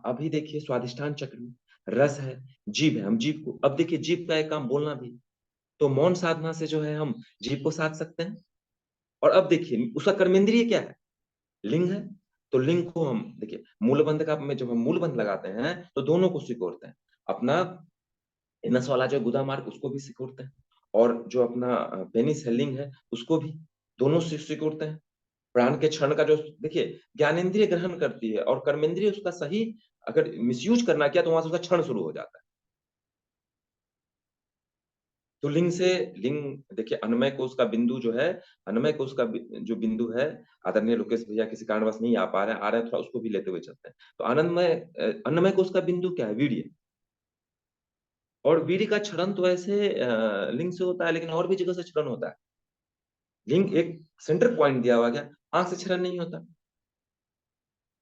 अभी देखिए स्वादिष्ठान चक्र में रस है, जीभ है, हम जीभ को, अब देखिए जीभ का एक काम बोलना भी, तो मौन साधना से जो है हम जीभ को साध सकते हैं। और अब देखिए उसका कर्मेंद्रिय क्या है, लिंग है। तो लिंग को हम देखिए मूलबंध का में जब हम मूलबंध लगाते हैं तो दोनों को सिकोड़ते हैं, अपना इनस वाला जो गुदा मार्ग उसको भी सिकोड़ते हैं, और जो अपना पेनिस है, लिंग है, उसको भी, दोनों से सिकोड़ते हैं। प्राण के क्षण का जो देखिए, ज्ञानेंद्रिय ग्रहण करती है और कर्मेंद्रिय उसका सही अगर मिसयूज करना किया तो वहां से उसका क्षण शुरू हो जाता है। तो लिंग से, लिंग देखिए अन्नमय कोश का बिंदु जो है, अन्नमय कोश का जो बिंदु है, आदरणीय लोकेश भैया किसी कारणवश नहीं आ रहे हैं, थोड़ा उसको भी लेते हुए चलते हैं। तो आनंदमय अन्नमय कोश का बिंदु क्या है, वीर्य। और वीर्य का क्षरण तो ऐसे लिंग से होता है, लेकिन और भी जगह से क्षरण होता है। लिंग एक सेंटर पॉइंट दिया हुआ, गया आंख से क्षरण नहीं होता।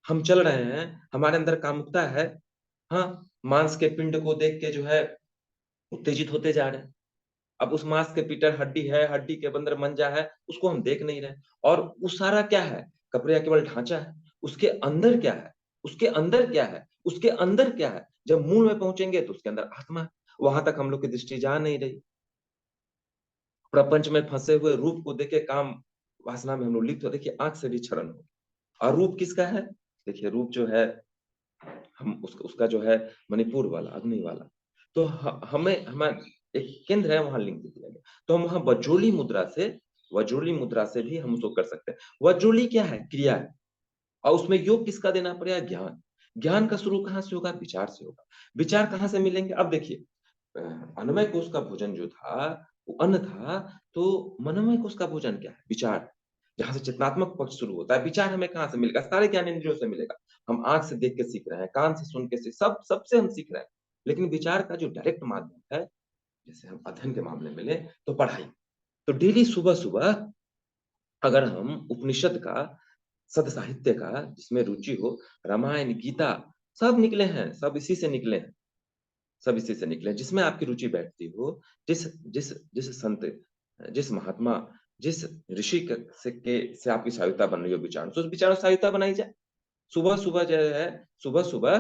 हम चल रहे हैं, हमारे अंदर कामुकता है, हाँ, मांस के पिंड को देख के जो है उत्तेजित होते जा रहे हैं। अब उस मांस के पीटर हड्डी है, हड्डी के अंदर मंजा है, उसको हम देख नहीं रहे। और उस सारा क्या है, कपड़े का केवल ढांचा है, उसके अंदर क्या है, उसके अंदर क्या है, उसके अंदर क्या है, जब मूल में पहुंचेंगे तो उसके अंदर आत्मा है। वहां तक हम लोग की दृष्टि जा नहीं रही। प्रपंच में फंसे हुए रूप को देखे काम वासना में हम लोग लिप्त हो, देखिए आंख से भी क्षरण हो। और रूप किसका है, देखिए रूप जो है, हम उसका जो है मणिपुर वाला, अग्नि वाला। तो हमें हमारा एक केंद्र है, वहां लिंक दिया गया। तो हम वहां वज्रोली मुद्रा से, वज्रोली मुद्रा से भी हम उसको कर सकते हैं। वज्रोली क्या है, क्रिया है। और उसमें योग किसका देना पड़ेगा, ज्ञान। ज्ञान का शुरू कहां से होगा, विचार से होगा। विचार कहां से मिलेंगे, अब देखिए अन्नमय कोश का भोजन जो था वो अन्न था, तो मनोमय कोश का भोजन क्या है, विचार। जहां से चेतनात्मक पक्ष शुरू होता है, विचार हमें कहां से मिलेगा, सारे ज्ञान इंद्रियों से मिलेगा। हम आंख से देख के सीख रहे हैं, कान से सुन के सीख, सबसे हम सीख रहे हैं। लेकिन विचार का जो डायरेक्ट माध्यम है, जैसे हम अध्ययन के मामले में ले, तो पढ़ाई। तो डेली सुबह सुबह अगर हम उपनिषद का, सद साहित्य का जिसमें रुचि हो, रामायण गीता सब निकले हैं, सब इसी से निकले हैं, सब इसी से निकले, जिसमें आपकी रुचि बैठती हो, जिस जिस जिस संत, जिस महात्मा, जिस ऋषि से आपकी सहायता बन रही हो विचारों, तो उस विचारों से सहायता बनाई जाए। सुबह सुबह जो है, सुबह सुबह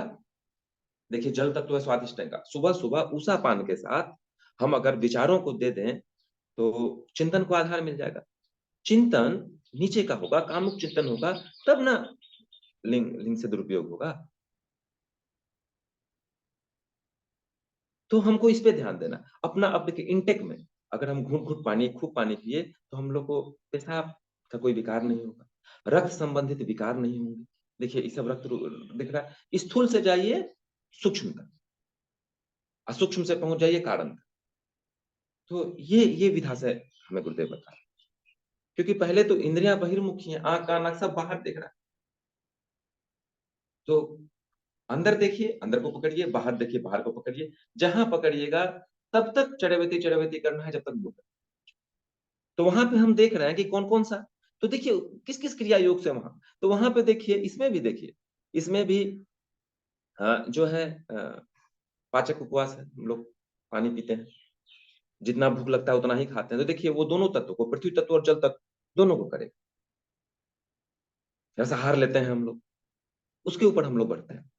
देखिए जल तत्व है स्वादिष्ट का, सुबह सुबह उषा पान के साथ हम अगर विचारों को दे दें तो चिंतन को आधार मिल जाएगा। चिंतन नीचे का होगा, कामुक चिंतन होगा, तब ना लिंग लिंग से दुरुपयोग होगा। तो हमको इस पे ध्यान देना अपना। अब देखिए इंटेक में अगर हम घूट घूट पानी, खूब पानी पिए, तो हम लोग को पेशाब का कोई विकार नहीं होगा, रक्त संबंधित विकार नहीं होंगे। देखिए ये सब रक्त दिख रहा है, स्थूल से जाइए सूक्ष्म तक, और सूक्ष्म से पहुंच जाइए कारण तक। तो ये विधा से हमें गुरुदेव बता रहे हैं। क्योंकि पहले तो इंद्रियां बहिर्मुखी हैं, आंख कान नाक सब बाहर देख रहा है। तो अंदर देखिए, अंदर को पकड़िए, बाहर देखिए, बाहर को पकड़िए। जहां पकड़िएगा तब तक चरवेती करना है, जब तक भूख। तो वहां पे हम देख रहे हैं कि कौन कौन सा, तो देखिए किस किस क्रिया योग से वहां, तो वहां पे देखिए, इसमें भी देखिए, इसमें भी जो है पाचक उपवास है, हम लोग पानी पीते हैं, जितना भूख लगता है उतना ही खाते हैं। तो देखिए वो दोनों तत्व को, पृथ्वी तत्व और जल तत्व दोनों को करेगा। जैसा हार लेते हैं हम लोग, उसके ऊपर हम लोग बढ़ते हैं।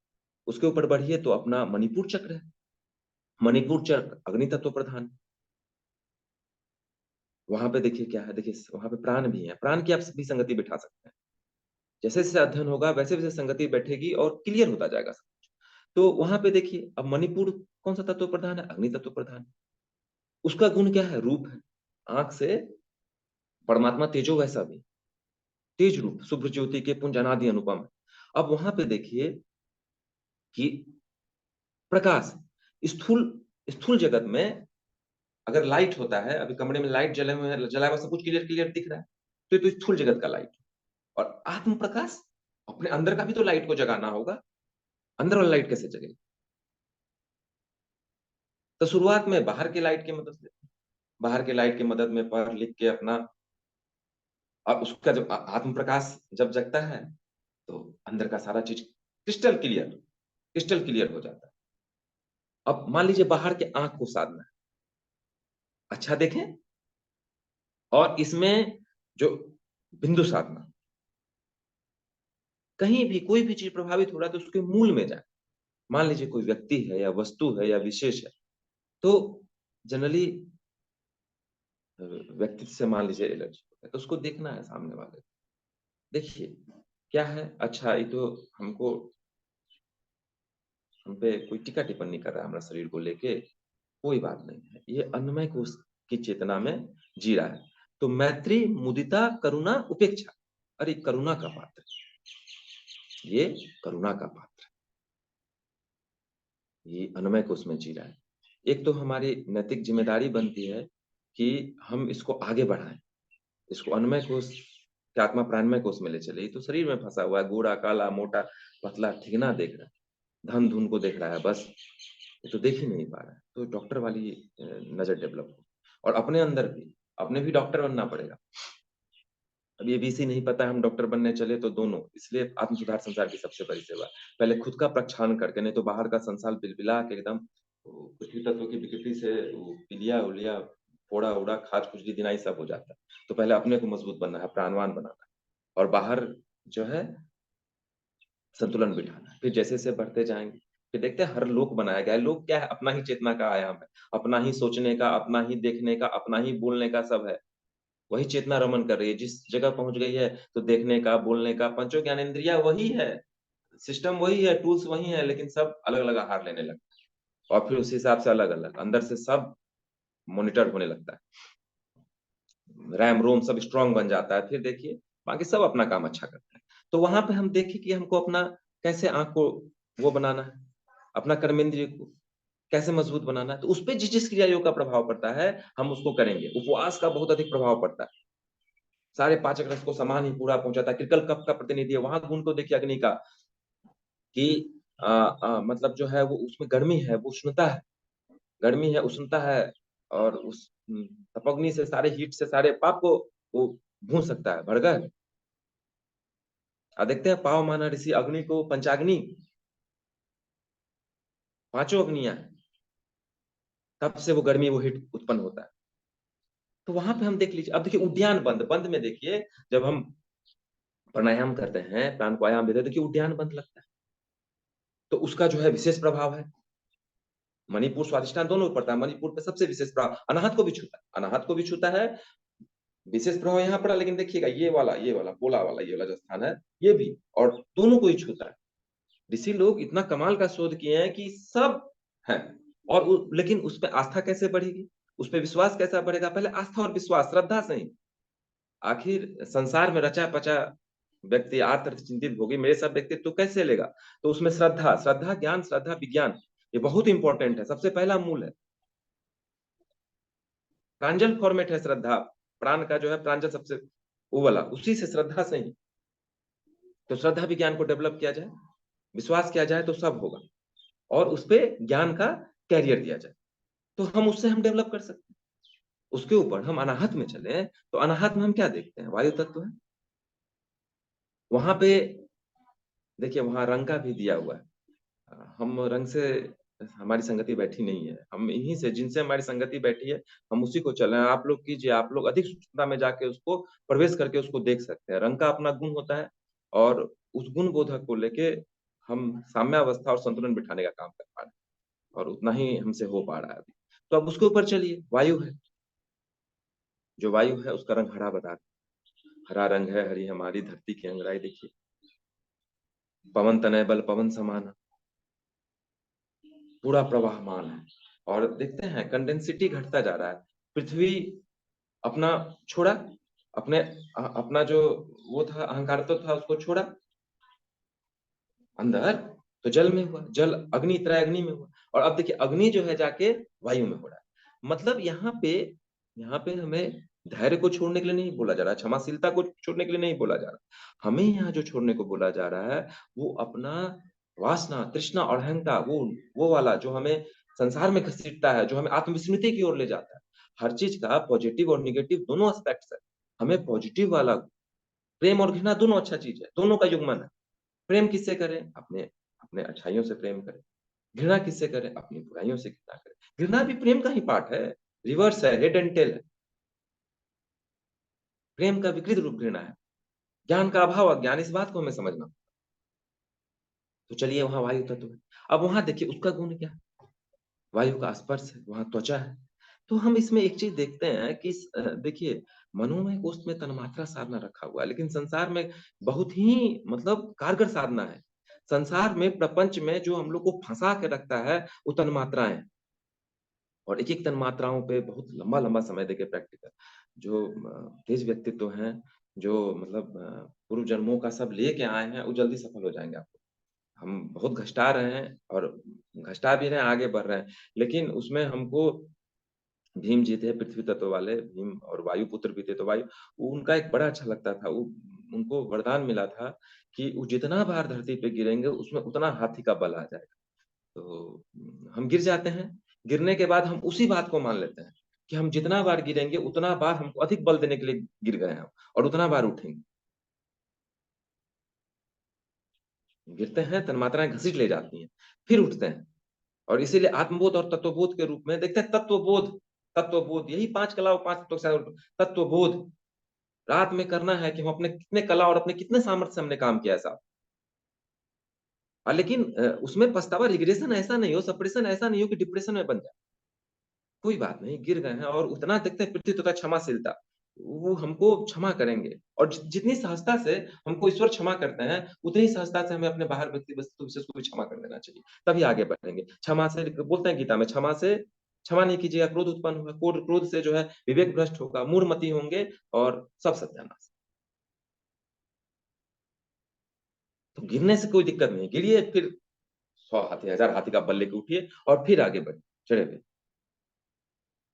उसके ऊपर बढ़िए तो अपना मणिपुर चक्र है, मणिपुर चक्र अग्नि तत्व प्रधान। वहां पे देखिए क्या है, देखिए वहां पे प्राण भी है, प्राण की आप भी संगति बिठा सकते हैं। जैसे जैसे अध्ययन होगा वैसे वैसे संगति बैठेगी और क्लियर होता जाएगा सब कुछ। तो वहां पे देखिए अब मणिपुर कौन सा तत्व प्रधान है, अग्नि तत्व प्रधान है। उसका गुण क्या है, रूप है। आंख से परमात्मा तेजो वैसा भी, तेज रूप, शुभ्र ज्योति के पुंज अनादि अनुपम है। अब वहां पे देखिए कि प्रकाश, स्थूल स्थूल जगत में अगर लाइट होता है, अभी कमरे में लाइट जले हुए हैं, जला हुआ सब कुछ क्लियर क्लियर दिख रहा है, तो ये तो स्थूल जगत का लाइट। और आत्म प्रकाश, अपने अंदर का भी तो लाइट को जगाना होगा, अंदर वाला लाइट कैसे जगेगा? तो शुरुआत में बाहर के लाइट की मदद लेते हैं, बाहर के लाइट की मदद में पढ़ लिख के अपना, अब उसका जब आत्म प्रकाश जब जगता है तो अंदर का सारा चीज क्रिस्टल क्लियर हो जाता है। अब मान लीजिए बाहर के आंख को साधना है, अच्छा देखें, और इसमें जो बिंदु साधना, कहीं भी कोई भी चीज प्रभावित हो रहा है तो उसके मूल में जाए। मान लीजिए कोई व्यक्ति है या वस्तु है या विशेष है, तो जनरली व्यक्ति से मान लीजिए एलर्जी है तो उसको देखना है सामने वाले को। देखिए क्या है, अच्छा ये तो हमको, हम पे कोई टीका टिप्पणी कर रहा है हमारा शरीर को लेके, कोई बात नहीं है, ये अन्नमय कोश की चेतना में जी रहा है। तो मैत्री, मुदिता, करुणा, उपेक्षा, अरे करुणा का पात्र, ये करुणा का पात्र, ये अन्नमय कोश में जी रहा है। एक तो हमारी नैतिक जिम्मेदारी बनती है कि हम इसको आगे बढ़ाएं, इसको अन्नमय कोश के आत्मा प्राणमय कोश में ले चले। ये तो शरीर में फंसा हुआ है, गोरा काला मोटा पतला ठिकना देख रहा है, धन धुन को देख रहा है, बस ये तो देख ही नहीं पा रहा है। तो डॉक्टर वाली नजर डेवलप हो, और अपने अंदर भी, अपने भी डॉक्टर बनना पड़ेगा। अब ये बीसी नहीं पता हम डॉक्टर बनने चले तो दोनों, इसलिए आत्म सुधार संसार की सबसे बड़ी सेवा। पहले खुद का प्रक्षालन करके, नहीं तो बाहर का संसार बिलबिला के एकदम पृथ्वी तत्व की विकृति से वो पीलिया उलिया फोड़ा उड़ा खाज खुजली दिनाई सब हो जाता है। तो पहले अपने को मजबूत बनना है, प्राणवान बनाना है, और बाहर जो है संतुलन बिठाना है। फिर जैसे जैसे बढ़ते जाएंगे, फिर देखते हैं हर लोक बनाया गया है। लोक क्या है, अपना ही चेतना का आयाम है, अपना ही सोचने का, अपना ही देखने का, अपना ही बोलने का सब है। वही चेतना रमन कर रही है, जिस जगह पहुंच गई है तो देखने का, बोलने का, पंचों ज्ञानेंद्रिया वही है, सिस्टम वही है, टूल्स वही है, लेकिन सब अलग अलग आहार लेने लगता है। और फिर उस हिसाब से अलग अलग अंदर से सब मॉनिटर होने लगता है, रैम रोम सब स्ट्रांग बन जाता है। फिर देखिए बाकी सब अपना काम अच्छा करता है। तो वहां पे हम देखिए कि हमको अपना कैसे आंख को वो बनाना है, अपना कर्मेंद्रिय को कैसे मजबूत बनाना है। तो उस पर जिस जिस क्रिया योग का प्रभाव पड़ता है हम उसको करेंगे। उपवास का बहुत अधिक प्रभाव पड़ता है, सारे पाचक रस को समान ही पूरा पहुंचाता है। कृकल कफ का प्रतिनिधि है, वहां गुण को देखिए अग्नि का, कि मतलब जो है वो उसमें गर्मी है, वो उष्णता है, गर्मी है उष्णता है, और उस तपअग्नि से, सारे हीट से सारे पाप को वो भून सकता है, भड़गा। देखते हैं पाव माना ऋषि अग्नि को पंचाग्नि, पांचों अग्नियां हैं, तब से वो गर्मी वो हीट उत्पन्न होता है। तो वहां पे हम देख लीजिए, अब देखिए उद्यान बंद, बंद में देखिए जब हम प्राणायाम करते हैं, प्राण को आयाम देते हैं, देखिए उद्यान बंद लगता है, तो उसका जो है विशेष प्रभाव है। मणिपुर स्वादिष्टान दोनों पड़ता है, मणिपुर पे सबसे विशेष प्रभाव अनाहत को भी छूता है, अनाहत को भी छूता है, विशेष प्रभाव यहाँ पड़ा। लेकिन देखिएगा ये वाला पोला वाला ये वाला जो स्थान है, ये भी, और दोनों को ही छूता है। ऋषि लोग इतना कमाल का शोध किए हैं कि सब है। और लेकिन उस पर आस्था कैसे बढ़ेगी, उस पर विश्वास कैसा बढ़ेगा? पहले आस्था और विश्वास, श्रद्धा से ही। आखिर संसार में रचा पचा व्यक्ति आर्थ चिंतित होगी, मेरे सब व्यक्तित्व तो कैसे लेगा? तो उसमें श्रद्धा, श्रद्धा ज्ञान, श्रद्धा विज्ञान, ये बहुत इंपॉर्टेंट है, सबसे पहला मूल है। प्रांजल फॉर्मेट है श्रद्धा, प्राण का जो है प्रांजल सबसे वो वाला, उसी से श्रद्धा से ही। तो श्रद्धा विज्ञान को डेवलप किया जाए, विश्वास किया जाए तो सब होगा, और उस पे ज्ञान का कैरियर दिया जाए, तो हम उससे हम डेवलप कर सकते हैं। उसके ऊपर हम अनाहत में चले तो अनाहत में हम क्या देखते हैं? वायु तत्व है वहां पे। देखिए वहां रंग का भी दिया हुआ है, हम रंग से हमारी संगति बैठी नहीं है, हम इन्हीं से, जिनसे हमारी संगति बैठी है हम उसी को चल रहे हैं। आप लोग कीजिए, आप लोग अधिक सूक्ष्मता में जाके उसको प्रवेश करके उसको देख सकते हैं। रंग का अपना गुण होता है, और उस गुण बोधक को लेके हम साम्यावस्था और संतुलन बिठाने का काम कर पा रहे हैं, और उतना ही हमसे हो पा रहा है अभी। तो अब उसके ऊपर चलिए, वायु है, जो वायु है उसका रंग हरा बता रहा, हरा रंग है, हरी हमारी धरती की अंगराई। देखिए पवन तनय बल पवन समान, पूरा प्रवाहमान है। और देखते हैं कंडेंसिटी घटता जा रहा है। पृथ्वी अपना छोड़ा, अपने अपना जो वो था अहंकार तो था उसको छोड़ा अंदर, तो जल में हुआ, जल अग्नि त्रय अग्नि में हुआ। और अब देखिए अग्नि जो है जाके वायु में हो रहा है। मतलब यहाँ पे हमें धैर्य को छोड़ने के लिए नहीं बोला जा रहा है, क्षमाशीलता को छोड़ने के लिए नहीं बोला जा रहा। हमें यहाँ जो छोड़ने को बोला जा रहा है वो अपना वासना तृष्णा और अहंकार, वो वाला जो हमें संसार में घसीटता है, जो हमें आत्मविस्मृति की ओर ले जाता है। हर चीज का पॉजिटिव और निगेटिव दोनों एस्पेक्ट्स है। हमें पॉजिटिव वाला, प्रेम और घृणा दोनों अच्छा चीज है, दोनों का युग्मन है। प्रेम किससे करें? अपने अपने अच्छाइयों से प्रेम करें। घृणा किससे करें? अपनी बुराइयों से घृणा करें। घृणा भी प्रेम का ही पार्ट है, रिवर्स है, हेड एंड टेल है। प्रेम का विकृत रूप घृणा है। ज्ञान का अभाव अज्ञान, इस बात को हमें समझना। तो चलिए वहां वायु तत्व है। अब वहां देखिए उसका गुण क्या है? वायु का स्पर्श है, वहां त्वचा है। तो हम इसमें एक चीज देखते हैं कि देखिए मनोमय कोष में तन्मात्रा साधना रखा हुआ है, लेकिन संसार में बहुत ही मतलब कारगर साधना है। संसार में प्रपंच में जो हम लोग को फंसा के रखता है वो तन्मात्राएं, और एक एक तन्मात्राओं पे बहुत लंबा लंबा समय देके प्रैक्टिकल जो तेज व्यक्तित्व हैं, जो मतलब पूर्व जन्मों का सब लेके आए हैं, वो जल्दी सफल हो जाएंगे आपको। हम बहुत घष्टा रहे हैं और घष्टा भी रहे हैं, आगे बढ़ रहे हैं, लेकिन उसमें हमको भीम जी थे पृथ्वी तत्व वाले, भीम और वायु पुत्र भी थे। तो वायु उनका एक बड़ा अच्छा लगता था, वो उनको वरदान मिला था कि वो जितना बार धरती पे गिरेंगे उसमें उतना हाथी का बल आ जाएगा। तो हम गिर जाते हैं, गिरने के बाद हम उसी बात को मान लेते हैं कि हम जितना बार गिरेंगे उतना बार हमको अधिक बल देने के लिए गिर गए हैं, और उतना बार उठेंगे। गिरते हैं, तन्मात्राएं घसीट ले जाती हैं, फिर उठते हैं। और इसीलिए आत्मबोध और तत्वबोध के रूप में देखते हैं। तत्वबोध, तत्वबोध यही पांच कला और पांच तत्वों के साथ तत्वबोध रात में करना है कि हम अपने कितने कला और अपने कितने सामर्थ्य से हमने काम किया है साहब। लेकिन उसमें पछतावा, रिग्रेशन ऐसा नहीं हो, सप्रेशन ऐसा नहीं हो कि डिप्रेशन में बन जाए। कोई बात नहीं, गिर गए हैं, और उतना देखते हैं पृथ्वी तथा क्षमाशीलता, वो हमको क्षमा करेंगे। और जितनी सहजता से हमको ईश्वर क्षमा करते हैं, उतनी सहजता से हमें अपने बाहर व्यक्ति वस्तु विशेष को भी क्षमा कर देना चाहिए, तभी आगे बढ़ेंगे। क्षमा से बोलते हैं गीता में, क्षमा से क्षमा नहीं कीजिएगा क्रोध उत्पन्न होगा, क्रोध से जो है विवेक भ्रष्ट होगा, मूढ़मति होंगे और सब सत्यानाश। तो गिरने से कोई दिक्कत नहीं, गिरिए फिर 100 हाथी 1000 हाथी का बल लेके उठिए और फिर आगे बढ़िए, चढ़े हुए।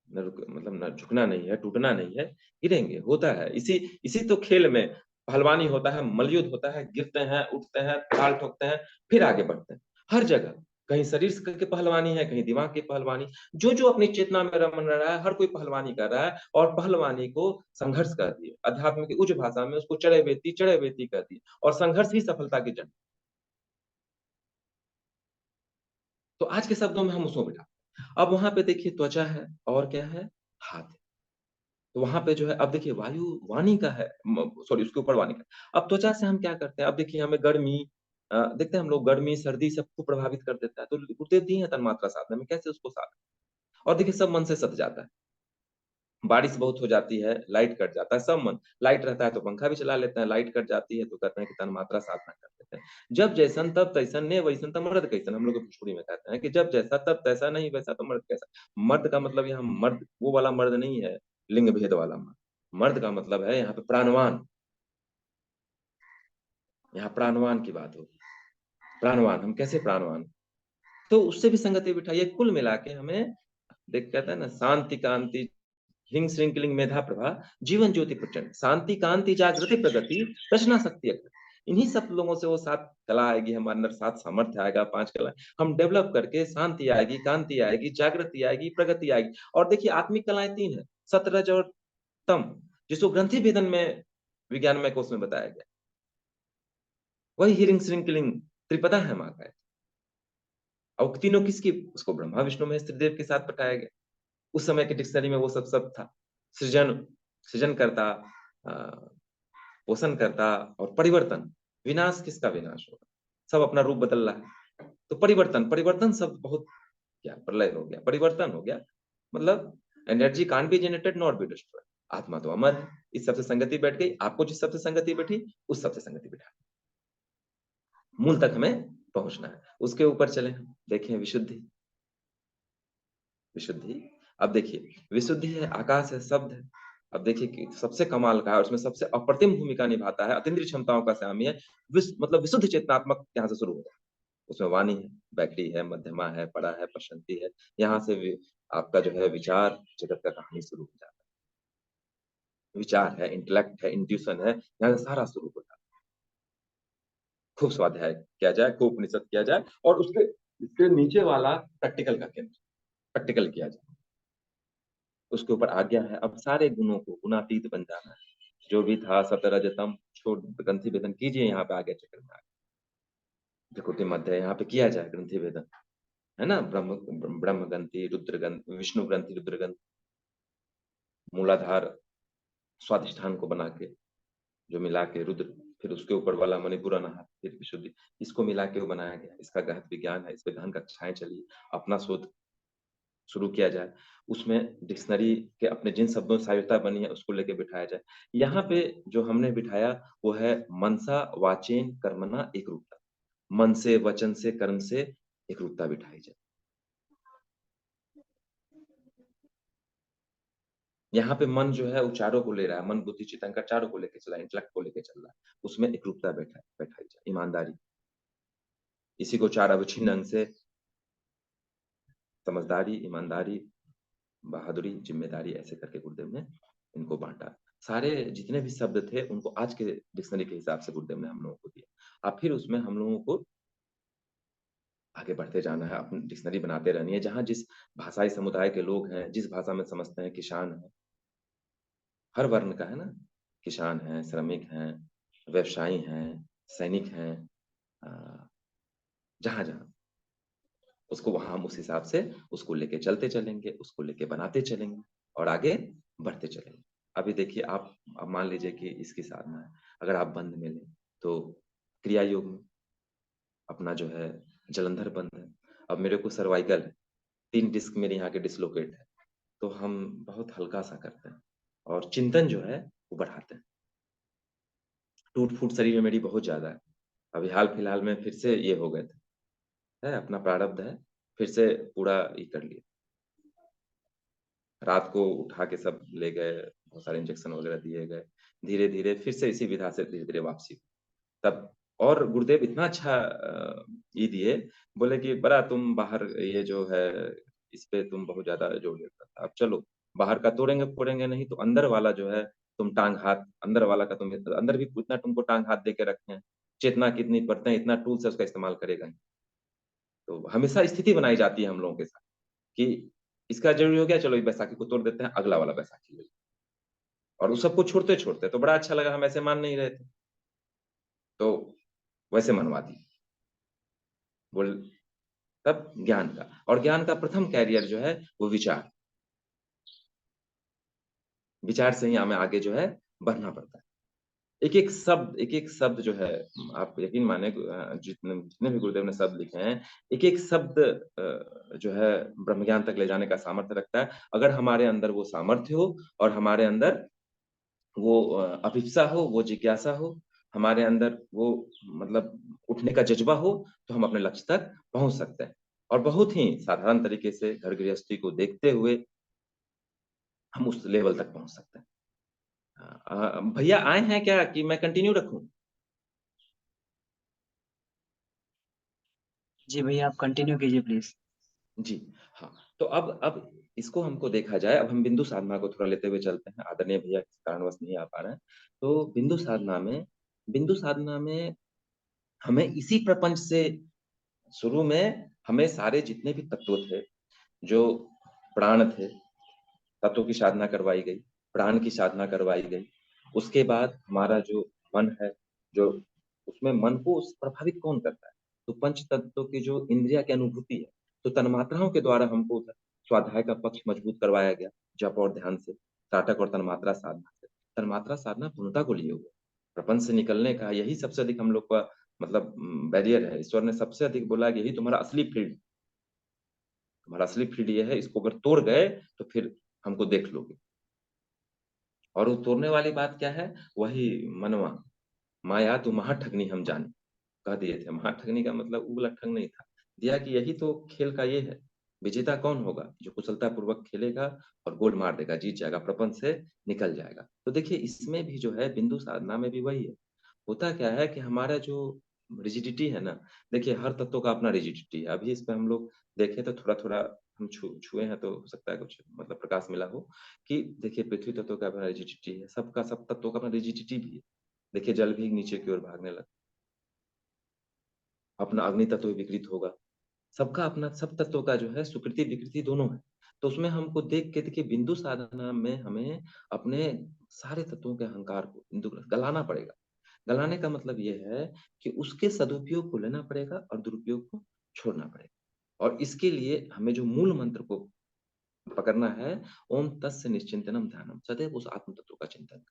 न रुक, मतलब न झुकना नहीं है, टूटना नहीं है, गिरेंगे, होता है। इसी इसी तो खेल में पहलवानी होता है, मलयुद्ध होता है, गिरते हैं, उठते हैं, ताल ठोकते हैं, फिर आगे बढ़ते हैं। हर जगह कहीं शरीर की पहलवानी है, कहीं दिमाग की पहलवानी। जो जो अपनी चेतना में रमन रहा है, हर कोई पहलवानी कर रहा है, और पहलवानी को संघर्ष कर दिए, अध्यात्म की उच्च भाषा में उसको चढ़े बेती कर दी, और संघर्ष ही सफलता की जड़। तो आज के शब्दों में हम उसको बिठा। अब वहां पे देखिए त्वचा है, और क्या है? हाथ है। तो वहां पे जो है, अब देखिए वायु वाणी का है, सॉरी उसके ऊपर वाणी का। अब त्वचा से हम क्या करते हैं? अब देखिए हमें गर्मी, देखते हैं हम लोग, गर्मी सर्दी सबको प्रभावित कर देता है, तो देती है तन्मात्रा साधना में, कैसे उसको साध। और देखिए सब मन से सत जाता है। बारिश बहुत हो जाती है, लाइट कट जाता है, सब मन, लाइट रहता है तो पंखा भी चला लेते हैं, लाइट कट जाती है तो कहते हैं कि तन्मात्रा साधना कर लेते हैं। जब जैसन तब तैसन, ने वैसन तब मर्द कैसन, हम लोग भोजपुरी में कहते हैं कि जब जैसा तब तैसा, नहीं वैसा तो मर्द कैसा। मर्द का मतलब यहाँ मर्द वो वाला मर्द नहीं है, लिंग भेद वाला मर्द। मर्द का मतलब है यहाँ पे प्राणवान। यहाँ प्राणवान की बात होगी। प्राणवान, हम कैसे प्राणवान? तो उससे भी संगति बिठाइए। कुल मिला के हमें देख, कहते हैं ना, शांति कांति हिंग श्रृंखलिंग मेधा प्रभा, जीवन ज्योति प्रचंड, शांति कांति जागृति प्रगति, रचना शक्ति अखंड। इन्हीं सब लोगों से वो सात कला आएगी हमारे अंदर, सात सामर्थ्य आएगा, पांच कला हम डेवलप करके, शांति आएगी, कांति आएगी, जागृति आएगी, प्रगति आएगी। और देखिए आत्मिक कलाएं तीन है, सतरज और तम, जिसको ग्रंथि भेदन में विज्ञान में कोर्स में बताया गया। वही हिरिंग श्रृंखलिंग त्रिपदा है माँ का। और तीनों किसकी? उसको ब्रह्मा विष्णु महेश त्रिदेव के साथ बताया गया। उस समय के डिक्शनरी में वो सब सब था। सृजन, सृजन करता, पोषण करता और परिवर्तन। विनाश किसका विनाश होगा? सब अपना रूप बदल रहा है। तो परिवर्तन, परिवर्तन शब्द बहुत, क्या प्रलय हो गया, परिवर्तन हो गया, मतलब energy can't be generated not be destroyed. आत्मा तो अमर है, इस सबसे संगति बैठ गई, आपको जिस सबसे संगति बैठी उस सबसे संगति बिठा, मूल तक हमें पहुंचना है। उसके ऊपर चले हम देखें विशुद्धि। विशुद्धि, अब देखिए विशुद्धि है, आकाश है, शब्द है। अब देखिए कि सबसे कमाल का है, उसमें सबसे अप्रतिम भूमिका निभाता है, अतीन्द्रिय क्षमताओं का स्वामी है, मतलब विशुद्ध चेतनात्मक यहाँ से शुरू होता है। उसमें वाणी है, बैखरी है, मध्यमा है, परा है, प्रशंति है। यहाँ से आपका जो है विचार जगत का कहानी शुरू हो जाता है। विचार है, इंटेलेक्ट है, इंट्यूशन है, यहाँ से सारा शुरू होता है। खूब स्वाध्याय किया जाए, खूब उपनिषद किया जाए, और उसके नीचे वाला प्रैक्टिकल का केंद्र, प्रैक्टिकल किया जाए। उसके ऊपर आज्ञा है, अब सारे गुणों को गुणातीत बन जाना है। जो भी था सतरजतम छोड़, ग्रंथि भेदन कीजिए, यहाँ पे आगे चक्र में आगे प्रकृति मध्य यहाँ पे किया जाए ग्रंथि भेदन, है ना। ब्रह्म ग्रंथि, रुद्र ग्रंथि, विष्णु ग्रंथि, रुद्र ग्रंथि, मूलाधार स्वाधिष्ठान को बना के जो मिला के रुद्र, फिर उसके ऊपर वाला मणिपुर अनाहत, फिर विशुद्धि, इसको मिला के वो बनाया गया। इसका गहन विज्ञान है, इस पे गहन कक्षाएं चली, अपना शोध शुरू किया जाए। उसमें डिक्शनरी के अपने जिन शब्दों से सहायता बनी है उसको लेके बिठाया जाए। यहाँ पे जो हमने बिठाया वो है मनसा वाचेन कर्मणा एक रूपता, मन से, वचन से, कर्म से एक रूपता बिठाई जाए। यहाँ पे मन जो है वो चारों को ले रहा है, मन बुद्धि चित्त अहंकार चारों को लेके चला, इंटेलेक्ट को लेके चल रहा है, उसमें एक रूपता बैठाई जाए। ईमानदारी, इसी को चार अवच्छिन्न अंग से समझदारी, ईमानदारी, बहादुरी, जिम्मेदारी, ऐसे करके गुरुदेव ने इनको बांटा। सारे जितने भी शब्द थे उनको आज के डिक्शनरी के हिसाब से गुरुदेव ने हम लोगों को दिया। अब फिर उसमें हम लोगों को आगे बढ़ते जाना है, अपनी डिक्शनरी बनाते रहनी है। जहां जिस भाषाई समुदाय के लोग हैं, जिस भाषा में समझते हैं, किसान है, हर वर्ण का है ना, किसान है, श्रमिक हैं, व्यवसायी हैं, सैनिक हैं, जहां जहां उसको वहां हम उस हिसाब से उसको लेके चलते चलेंगे, उसको लेके बनाते चलेंगे और आगे बढ़ते चलेंगे। अभी देखिए आप, अब मान लीजिए कि इसकी साधना है, अगर आप बंध में लें तो क्रिया योग में अपना जो है जलंधर बंध है। अब मेरे को सर्वाइकल है, 3 डिस्क मेरे यहाँ के डिसलोकेट है, तो हम बहुत हल्का सा करते हैं और चिंतन जो है वो बढ़ाते हैं। टूट फूट शरीर में मेरी बहुत ज्यादा है, अभी हाल फिलहाल में फिर से ये हो गए थे, है अपना प्रारब्ध है, फिर से पूरा ये कर लिया। रात को उठा के सब ले गए, बहुत सारे इंजेक्शन वगैरह दिए गए, धीरे धीरे फिर से इसी विधा से धीरे धीरे वापसी तब। और गुरुदेव इतना अच्छा ये दिए, बोले कि बड़ा तुम बाहर ये जो है इस पे तुम बहुत ज्यादा जोर देता था, अब चलो बाहर का तोड़ेंगे फोड़ेंगे नहीं तो अंदर वाला जो है तुम टांग हाथ, अंदर वाला का तुम अंदर भी इतना तुमको टांग हाथ दे के रखे हैं, चेतना कितनी पड़ते हैं, इतना टूल्स है उसका इस्तेमाल करेगा। तो हमेशा स्थिति बनाई जाती है हम लोगों के साथ कि इसका जरूरी हो गया, चलो इस बैसाखी को तोड़ देते हैं, अगला वाला बैसाखी ले लो। और उस सबको छोड़ते छोड़ते तो बड़ा अच्छा लगा, हम ऐसे मान नहीं रहे थे तो वैसे मनवा दी। बोल, तब ज्ञान का, और ज्ञान का प्रथम कैरियर जो है वो विचार, विचार से ही हमें आगे जो है बढ़ना पड़ता है। एक एक शब्द जो है, आप यकीन माने जितने जितने भी गुरुदेव ने शब्द लिखे हैं, एक एक शब्द जो है ब्रह्म ज्ञान तक ले जाने का सामर्थ्य रखता है। अगर हमारे अंदर वो सामर्थ्य हो और हमारे अंदर वो अभिप्सा हो, वो जिज्ञासा हो, हमारे अंदर वो मतलब उठने का जज्बा हो, तो हम अपने लक्ष्य तक पहुंच सकते हैं। और बहुत ही साधारण तरीके से घर गृहस्थी को देखते हुए हम उस लेवल तक पहुंच सकते हैं। भैया आए हैं क्या कि मैं कंटिन्यू रखूं? जी भैया, आप कंटिन्यू कीजिए प्लीज। जी, हाँ। तो अब इसको हमको देखा जाए, अब हम बिंदु साधना को थोड़ा लेते हुए चलते हैं, आदरणीय भैया किसी कारणवश नहीं आ पा रहे हैं। तो बिंदु साधना में हमें इसी प्रपंच से शुरू में हमें सारे जितने भी तत्व थे, जो प्राण थे, तत्वों की साधना करवाई गई, प्राण की साधना करवाई गई। उसके बाद हमारा जो मन है, जो उसमें मन को प्रभावित कौन करता है, तो पंच तत्वों की जो इंद्रिया की अनुभूति है, तो तन्मात्राओं के द्वारा हमको स्वाध्याय का पक्ष मजबूत करवाया गया, जप और ध्यान से, त्राटक और तन्मात्रा साधना से। तन्मात्रा साधना पूर्णता को लिए हुए, प्रपंच से निकलने का यही सबसे अधिक हम लोग का मतलब बैरियर है। ईश्वर ने सबसे अधिक बोला कि यही तुम्हारा असली फील्ड, तुम्हारा असली फील्ड ये है, इसको अगर तोड़ गए तो फिर हमको देख लोगे। और वो तोड़ने वाली बात क्या है? वही मनवा, माया तू महाठगनी हम जाने, कह दिए थे। महाठगनी का मतलब वो वाला ठग नहीं था, दिया कि यही तो खेल का ये है। विजेता कौन होगा? जो कुशलता पूर्वक खेलेगा और गोल मार देगा, जीत जाएगा, प्रपंच से निकल जाएगा। तो देखिए इसमें भी जो है, बिंदु साधना में भी वही है। होता क्या है कि हमारा जो रिजिडिटी है ना, देखिए हर तत्व का अपना रिजिडिटी है। अभी इस पे हम लोग देखें तो थोड़ा-थोड़ा हम छुए हैं, तो हो सकता है कुछ मतलब प्रकाश मिला हो कि देखिए पृथ्वी तत्व का अपना रिजिडिटी है, सबका सब तत्वों का अपना रिजिडिटी भी है। देखिए जल भी नीचे की ओर भागने लगता है, अपना अग्नि तत्व विकृत होगा। सबका अपना, सब तत्वों का जो है सुकृति विकृति दोनों है। तो उसमें हमको देख के देखिए बिंदु साधना में हमें अपने सारे तत्वों के अहंकार को बिंदु गलाना पड़ेगा। गलाने का मतलब ये है कि उसके सदुपयोग को लेना पड़ेगा और दुरुपयोग को छोड़ना पड़ेगा। और इसके लिए हमें जो मूल मंत्र को पकड़ना है, ओम तस्य निश्चिंतनम ध्यानम, सदैव उस आत्म तत्व का चिंतन।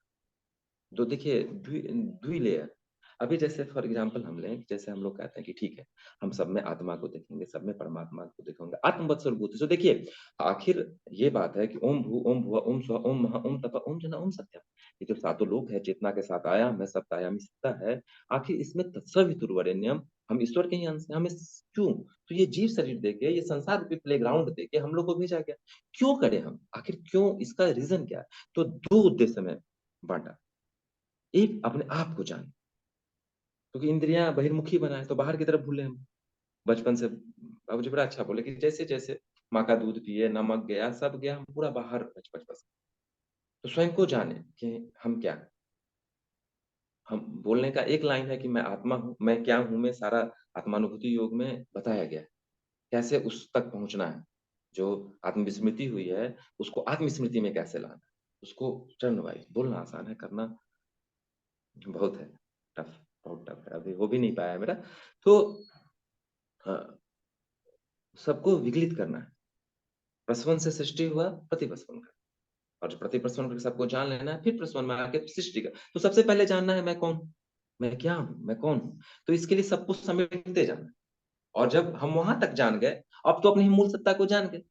तो देखिए द्विलेयर, अभी जैसे फॉर एग्जांपल हम लें, जैसे हम लोग कहते हैं कि ठीक है, हम सब में आत्मा को देखेंगे, सब में परमात्मा को देखेंगे, आत्मवत् सर्वभूतेषु। तो देखिए आखिर ये बात है कि ओम भू ओम भुवः ओम स्वः ओम महा ओम तपः ओम जन ओम सत्यम। ये जो सातों लोक है, चेतना के साथ आयाम है, सप्तायामी सत्ता है, आखिर इसमें तत्सवितुर्वरेण्यम, हम ईश्वर के ही अंश हैं। हमें क्यों? तो ये जीव शरीर देके, ये संसार रूपी प्लेग्राउंड देके हम लोग को भेजा गया। क्यों करें हम? आखिर क्यों? इसका रीजन क्या है? तो दो उद्देश्य में बांटा। एक अपने आप को जाने, क्योंकि इंद्रियां बहिर्मुखी बनाए तो बाहर की तरफ भूले हम बचपन से। बाबूजी बड़ा अच्छा बोले कि जैसे जैसे माँ का दूध पिए, नमक गया, सब गया, हम पूरा बाहर बच बच बस। तो स्वयं को जाने कि हम क्या हैं। हम बोलने का एक लाइन है कि मैं आत्मा हूँ, मैं क्या हूँ, मैं सारा आत्मानुभूति योग में बताया गया है कैसे उस तक पहुंचना है। जो आत्मविस्मृति हुई है, उसको आत्मस्मृति में कैसे लाना है, उसको चरण वाइज। बोलना आसान है, करना बहुत है टफ, बहुत टफ है, अभी हो भी नहीं पाया है मेरा। तो हाँ, सबको विगलित करना है। प्रसवन से सृष्टि हुआ, प्रतिप्रसवन का, और जो प्रतिप्रसवन करके सबको जान लेना है, फिर प्रसवन में आके सृष्टि का। तो सबसे पहले जानना है मैं कौन हूँ, मैं क्या हूँ, मैं कौन हूँ। तो इसके लिए सब कुछ समेटते जाना है। और जब हम वहां तक जान गए, अब तो अपनी मूल सत्ता को जान गए।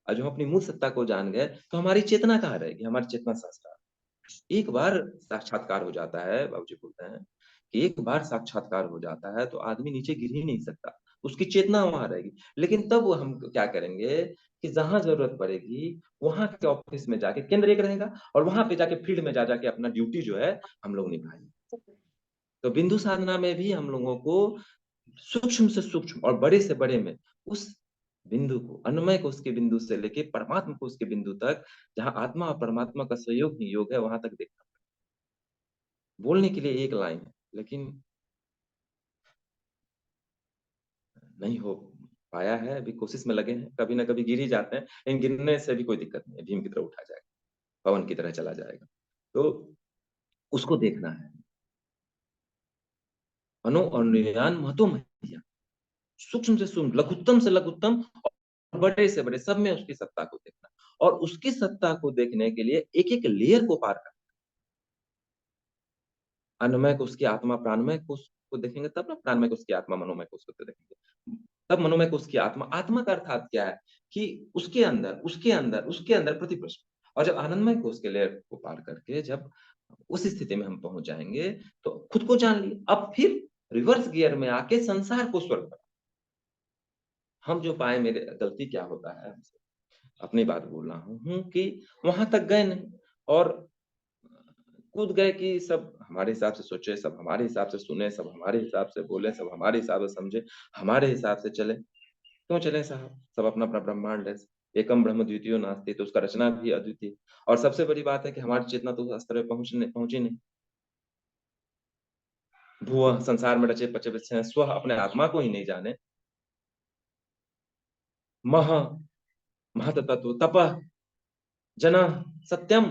और जब हम अपनी मूल सत्ता को जान गए, तो हमारी चेतना कहाँ रहेगी? हमारी चेतना शास्त्र। एक बार साक्षात्कार हो जाता है, बाबूजी बोलते हैं कि एक बार साक्षात्कार हो जाता है तो आदमी नीचे गिर ही नहीं सकता, उसकी चेतना वहां रहेगी। लेकिन तब वो हम क्या करेंगे कि जहां जरूरत पड़ेगी वहां के ऑफिस में जाके, केंद्र एक रहेगा, और वहां पे जाके फील्ड में जा जाके अपना ड्यूटी जो है हम लोग निभाएंगे। तो बिंदु साधना में भी हम लोगों को सूक्ष्म से सूक्ष्म और बड़े से बड़े में उस बिंदु को, अन्वय को उसके बिंदु से लेके परमात्मा को उसके बिंदु तक, जहां आत्मा और परमात्मा का सहयोग ही योग है, वहां तक देखना। बोलने के लिए एक लाइन है, लेकिन नहीं हो पाया है। अभी कोशिश में लगे हैं, कभी ना कभी गिर ही जाते हैं, लेकिन गिरने से भी कोई दिक्कत नहीं है, भीम की तरह उठा जाएगा, पवन की तरह चला जाएगा। तो उसको देखना है। मनो और निर्यान महतो महिया, सूक्ष्म से सूक्ष्म, लघुत्तम से लघुत्तम और बड़े से बड़े, सब में उसकी सत्ता को देखना। और उसकी सत्ता को देखने के लिए एक एक लेयर को पार करना। अन्नमय को उसकी आत्मा, प्राणमय को उसको देखेंगे तब ना, प्राणमय को उसकी आत्मा, मनोमय को उसको देखेंगे तब मनोमय को उसकी आत्मा। आत्मा का अर्थात क्या है कि उसके अंदर, उसके अंदर, उसके अंदर प्रतिप्रश्न। और जब आनंदमय को उसके लेयर को पार करके जब उस स्थिति में हम पहुंच जाएंगे, तो खुद को जान लिए। अब फिर रिवर्स गियर में आके संसार को स्वर्ग बना। हम जो पाए, मेरे गलती क्या होता है, अपनी बात बोल रहा हूँ कि वहां तक गए नहीं, और कूद गए कि सब हमारे हिसाब से सोचे, सब हमारे हिसाब से सुने, सब हमारे हिसाब से बोले, सब हमारे हिसाब से समझे, हमारे हिसाब से चले। क्यों चले साहब? सब अपना अपना ब्रह्मांड है, एकम ब्रह्म द्वितीयो नास्ति, तो उसका रचना भी अद्वितीय। और सबसे बड़ी बात है कि हमारी चेतना तो उस स्तर पे पहुंची नहीं। भुव संसार में रचे पचे बचे हैं, स्व अपने आत्मा को ही नहीं जाने। मह महत तत्व, तप जन सत्यम,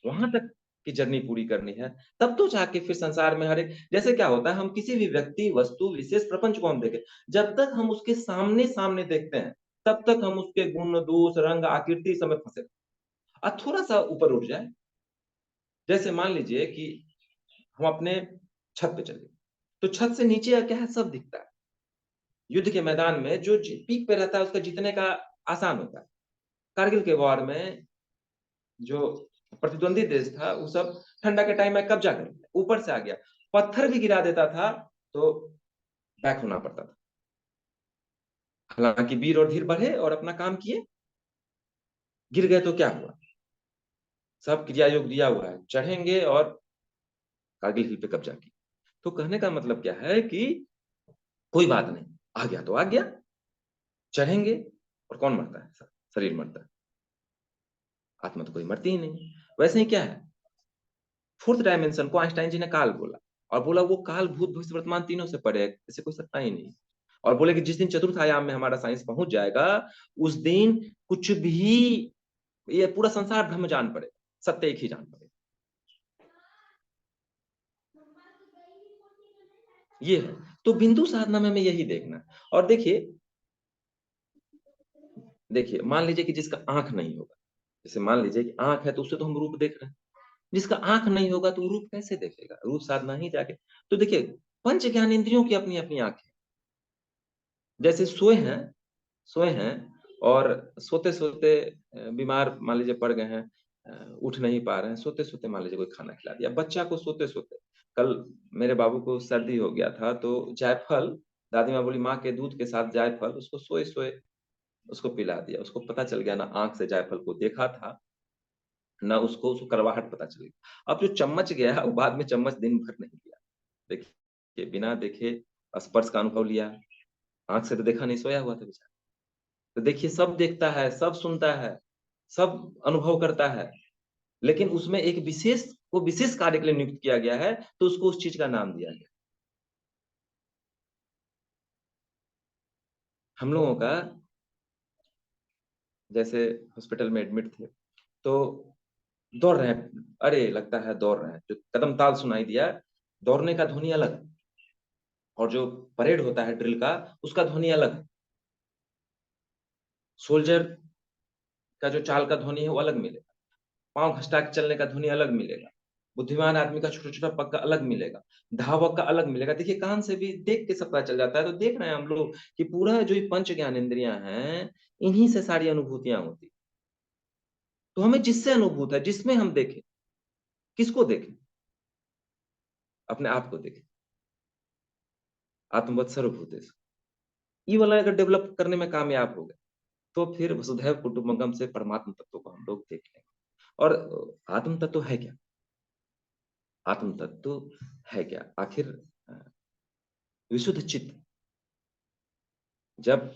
वहां तक की जर्नी पूरी करनी है। तब तो जाके फिर संसार में हर एक, जैसे क्या होता है, हम किसी भी व्यक्ति, वस्तु, विशेष, प्रपंच को हम देखें, जब तक हम उसके सामने सामने देखते हैं, तब तक हम उसके गुण, दोष, रंग, आकृति समय फंसे। अब थोड़ा सा ऊपर उठ जाए, जैसे मान लीजिए कि हम अपने छत पे चले, तो छत से नीचे क्या है, सब दिखता है। युद्ध के मैदान में जो पीक पे रहता है, उसका जीतने का आसान होता है। कारगिल के वॉर में जो प्रतिद्वंदी देश था, वो सब ठंडा के टाइम में कब्जा कर लिया, ऊपर से आ गया, पत्थर भी गिरा देता था तो बैक होना पड़ता था। हालांकि वीर और धीर बढ़े और अपना काम किए, गिर गए तो क्या हुआ, सब क्रिया योग दिया हुआ है, चढ़ेंगे और कारगिल हिल पे कब्जा की। तो कहने का मतलब क्या है कि कोई बात नहीं, आ गया तो आ गया, चढ़ेंगे, और कौन मरता है, शरीर मरता है, आत्मा तो कोई मरती ही नहीं। वैसे ही क्या है, फोर्थ डायमेंशन को आइंस्टाइन जी ने काल बोला, और बोला वो काल भूत भविष्य वर्तमान तीनों से परे है, इसे कोई सत्ता ही नहीं। और बोले कि जिस दिन चतुर्थ आयाम में हमारा साइंस पहुंच जाएगा, उस दिन कुछ भी, ये पूरा संसार ब्रह्म जान पड़ेगा, सत्य एक ही जान पड़ेगा। ये है, तो बिंदु साधना में हमें यही देखना है। और देखिए, देखिए मान लीजिए कि जिसका आंख नहीं होगा, जैसे मान लीजिए कि आंख है तो उससे तो हम रूप देख रहे हैं, जिसका आंख नहीं होगा तो रूप कैसे देखेगा, रूप साधना ही जाके। तो देखिए, पंच ज्ञान इंद्रियों की अपनी अपनी आंख है। जैसे सोए हैं और सोते सोते बीमार मान लीजिए पड़ गए हैं, उठ नहीं पा रहे हैं, सोते सोते मान लीजिए कोई खाना खिला दिया बच्चा को, सोते सोते। कल मेरे बाबू को सर्दी हो गया था, तो जायफल, दादी माँ बोली माँ के दूध के साथ जायफल, उसको सोए सोए उसको पिला दिया। उसको पता चल गया ना, आंख से जायफल को देखा था, ना उसको उसको कड़वाहट पता चली। अब जो चम्मच गया, वो बाद में चम्मच दिन भर नहीं लिया। देखिए, बिना देखे स्पर्श का अनुभव लिया, आंख से तो देखा नहीं, सोया हुआ था बेचारा। तो देखिए, सब देखता है, सब सुनता है, सब अनुभव करता है, लेकिन उसमें एक विशेष कार्य के लिए नियुक्त किया गया है, तो उसको उस चीज का नाम दिया गया। हम लोगों का, जैसे हॉस्पिटल में एडमिट थे, तो दौड़ रहे हैं, अरे लगता है दौड़ रहे हैं, जो कदम ताल सुनाई दिया, दौड़ने का ध्वनि अलग है, और जो परेड होता है ड्रिल का, उसका ध्वनि अलग है। सोल्जर का जो चाल का ध्वनि है वो अलग मिलेगा, पांव घसटा के चलने का ध्वनि अलग मिलेगा, बुद्धिमान आदमी का छोटा छोटा पक्का अलग मिलेगा, धावक का अलग मिलेगा। देखिए, कान से भी देख के सब पता चल जाता है। तो देख रहे हैं हम लोग कि पूरा जो ये पंच ज्ञान इंद्रियां हैं, इन्हीं से सारी अनुभूतियां होती। तो हमें जिससे अनुभूत है, जिसमें हम देखें, किसको देखें, अपने आप को देखें, आत्मवत् सर्वभूतेषु। ये वाला अगर डेवलप करने में कामयाब हो गए, तो फिर वसुधैव कुटुंबकम से परमात्म तत्व को हम लोग देख लेंगे। और आत्म तत्व है क्या, आत्म तत्व है क्या आखिर, अ, विशुद्ध चित्त। जब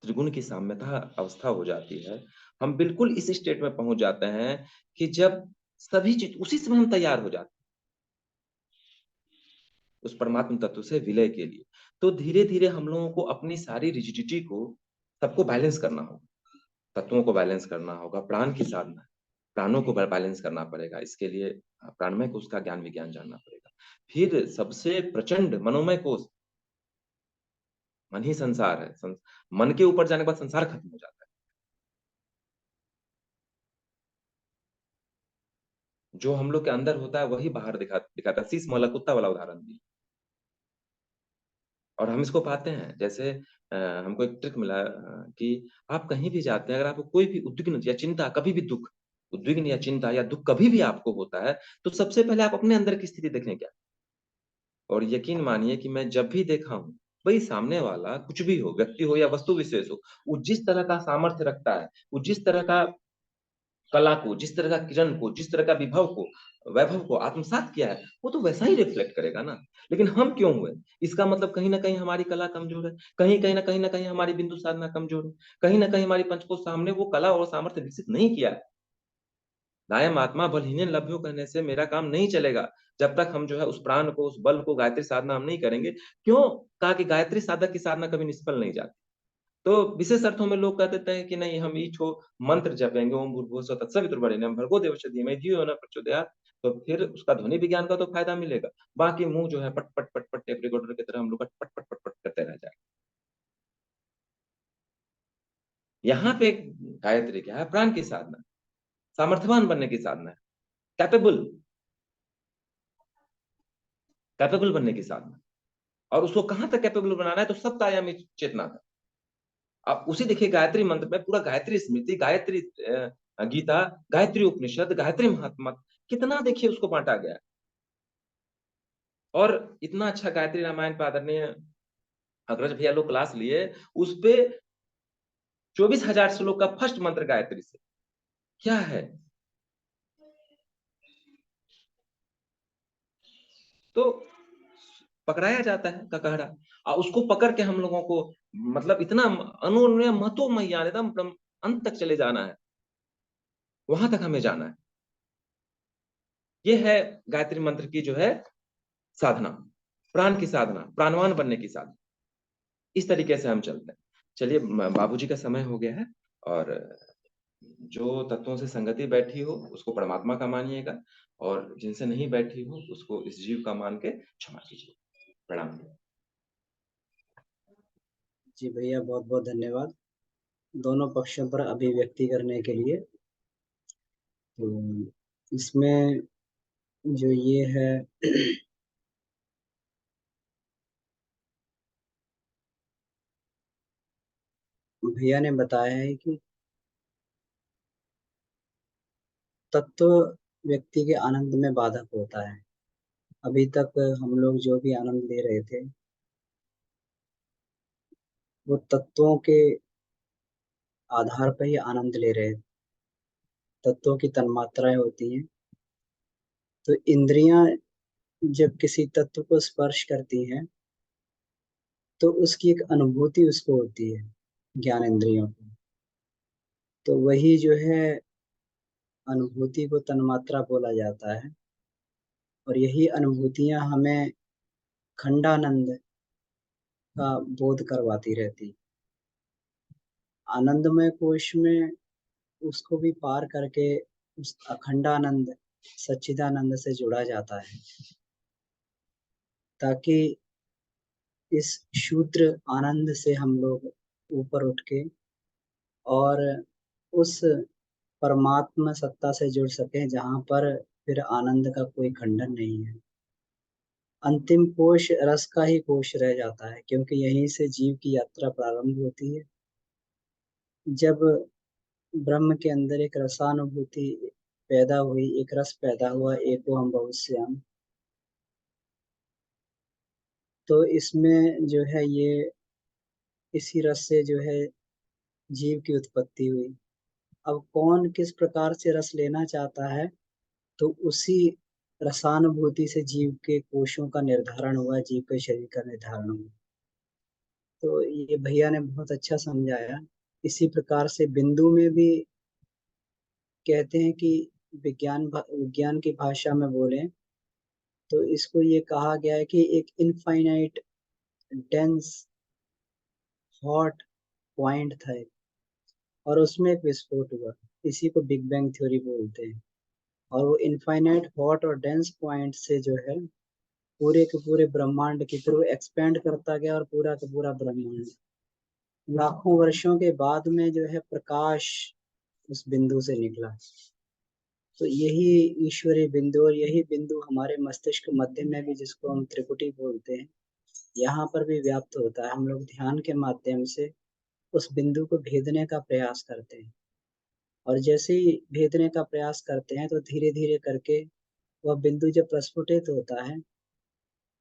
त्रिगुण की साम्यता अवस्था हो जाती है, हम बिल्कुल इस स्टेट में पहुंच जाते हैं कि जब सभी चीज उसी समय हम तैयार हो जाते हैं उस परमात्म तत्व से विलय के लिए। तो धीरे धीरे हम लोगों को अपनी सारी रिजिडिटी को, सबको बैलेंस करना होगा, तत्वों को बैलेंस करना होगा, प्राण की साधना है, प्राणों को बैलेंस करना पड़ेगा। इसके लिए प्राणमय कोश का ज्ञान विज्ञान जानना पड़ेगा। फिर सबसे प्रचंड मनोमय कोश, मन ही संसार है, मन के ऊपर जाने के बाद संसार खत्म हो जाता है। जो हम लोग के अंदर होता है वही बाहर दिखाता है। शीश मोहला कुत्ता वाला उदाहरण दी, और हम इसको पाते हैं। जैसे हमको एक ट्रिक मिला, कि आप कहीं भी जाते हैं, अगर आपको कोई भी उद्विग्न या चिंता, कभी भी दुख, उद्विग्न या चिंता या दुख कभी भी आपको होता है, तो सबसे पहले आप अपने अंदर की स्थिति देखें क्या। और यकीन मानिए कि मैं जब भी देखा हूँ, भाई सामने वाला कुछ भी हो, व्यक्ति हो या वस्तु विशेष हो, वो जिस तरह का सामर्थ्य रखता है, वो जिस तरह का कला को, जिस तरह का किरण को, जिस तरह का विभव को, वैभव को आत्मसात किया है, वो तो वैसा ही रिफ्लेक्ट करेगा ना। लेकिन हम क्यों हुए, इसका मतलब कहीं ना कहीं हमारी कला कमजोर है, कहीं ना कहीं हमारी बिंदु साधना कमजोर है, कहीं ना कहीं हमारी पंचकोश सामने वो कला और सामर्थ्य विकसित नहीं किया है। नायम आत्मा बलहीन लभ्यो कहने से मेरा काम नहीं चलेगा, जब तक हम जो है उस प्राण को, उस बल को, गायत्री साधना हम नहीं करेंगे। क्यों कहा कि गायत्री साधक की साधना कभी निष्फल नहीं जाती। तो विशेष अर्थों में लोग कह देते हैं कि नहीं, हम ईछो मंत्र जपेंगे, ओम भूर्भुवः स्वः तत्सवितुर्वरेण्यम भर्गो देवस्य धीमहि धियो यो न प्रचोदयात्, तो फिर उसका ध्वनि विज्ञान का तो फायदा मिलेगा। बाकी मुंह जो है पट पट पट पट टेप रिकॉर्डर की तरह हम लोग पट पट पट पट करते रह जाए। यहाँ पे गायत्री क्या है, प्राण की साधना, सामर्थ्यवान बनने की साधना है, कैपेबल, कैपेबल बनने की साधना। और उसको कहां तक कैपेबल बनाना है, तो सप्तायामी चेतना था। आप उसी देखिए गायत्री मंत्र में पूरा गायत्री स्मृति, गायत्री गीता, गायत्री उपनिषद, गायत्री महात्मा, कितना देखिए उसको बांटा गया है। और इतना अच्छा गायत्री रामायण पे आदरणीय अग्रज भैया लोग क्लास लिए, उस पे 24,000 श्लोक का फर्स्ट मंत्र गायत्री से क्या है। तो पकड़ाया जाता है ककहरा, और उसको पकड़ के हम लोगों को मतलब इतना अनुन्वय महतो मैया एकदम अंत तक चले जाना है, वहां तक हमें जाना है। ये है गायत्री मंत्र की जो है साधना, प्राण की साधना, प्राणवान बनने की साधना। इस तरीके से हम चलते हैं। चलिए, बाबूजी का समय हो गया है, और जो तत्वों से संगति बैठी हो उसको परमात्मा का मानिएगा, और जिनसे नहीं बैठी हो उसको इस जीव का मान के क्षमा कीजिए। प्रणाम। जी भैया, बहुत बहुत धन्यवाद दोनों पक्षों पर अभिव्यक्ति करने के लिए। तो इसमें जो ये है भैया ने बताया है कि तत्व व्यक्ति के आनंद में बाधक होता है। अभी तक हम लोग जो भी आनंद ले रहे थे वो तत्वों के आधार पर ही आनंद ले रहे थे। तत्वों की तन्मात्राएं होती हैं, तो इंद्रियां जब किसी तत्व को स्पर्श करती हैं तो उसकी एक अनुभूति उसको होती है, ज्ञान इंद्रियों को। तो वही जो है अनुभूति को तन्मात्रा बोला जाता है, और यही अनुभूतियां हमें खंडानंद का बोध करवाती रहती। आनंदमय कोश में उसको भी पार करके उस अखंडानंद सच्चिदानंद से जुड़ा जाता है, ताकि इस शूद्र आनंद से हम लोग ऊपर उठ के और उस परमात्मा सत्ता से जुड़ सके, जहाँ पर फिर आनंद का कोई खंडन नहीं है। अंतिम कोश रस का ही कोश रह जाता है, क्योंकि यहीं से जीव की यात्रा प्रारंभ होती है। जब ब्रह्म के अंदर एक रसानुभूति पैदा हुई, एक रस पैदा हुआ, एको हम बहुश्याम, तो इसमें जो है ये इसी रस से जो है जीव की उत्पत्ति हुई। अब कौन किस प्रकार से रस लेना चाहता है, तो उसी रसानुभूति से जीव के कोशों का निर्धारण हुआ, जीव के शरीर का निर्धारण हुआ। तो ये भैया ने बहुत अच्छा समझाया। इसी प्रकार से बिंदु में भी कहते हैं कि विज्ञान की भाषा में बोले तो इसको ये कहा गया है कि एक इनफाइनाइट डेंस हॉट पॉइंट था एक, और उसमें एक विस्फोट हुआ। इसी को बिग बैंग थ्योरी बोलते हैं। और वो इनफाइनाइट हॉट और डेंस पॉइंट से जो है पूरे के पूरे ब्रह्मांड की तरफ एक्सपेंड करता गया, और पूरा का पूरा ब्रह्मांड लाखों वर्षों के बाद में जो है प्रकाश उस बिंदु से निकला। तो यही ईश्वरीय बिंदु, और यही बिंदु हमारे मस्तिष्क मध्य में भी, जिसको हम त्रिपुटी बोलते हैं, यहाँ पर भी व्याप्त होता है। हम लोग ध्यान के माध्यम से उस बिंदु को भेदने का प्रयास करते हैं, और जैसे ही भेदने का प्रयास करते हैं तो धीरे धीरे करके वह बिंदु जब प्रस्फुटित होता है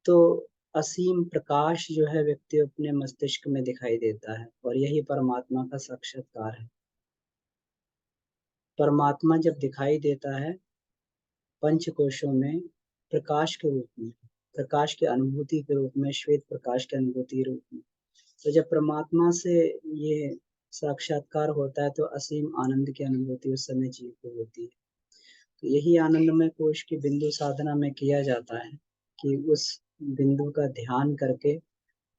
तो असीम प्रकाश जो है व्यक्ति अपने मस्तिष्क में दिखाई देता है, और यही परमात्मा का साक्षात्कार है। परमात्मा जब दिखाई देता है पंच कोशों में प्रकाश के रूप में, प्रकाश की अनुभूति के रूप में, श्वेत प्रकाश की अनुभूति के रूप में, तो जब परमात्मा से ये साक्षात्कार होता है तो असीम आनंद की अनुभूति उस समय जीव को होती है। तो यही आनंदमय कोश की बिंदु साधना में किया जाता है कि उस बिंदु का ध्यान करके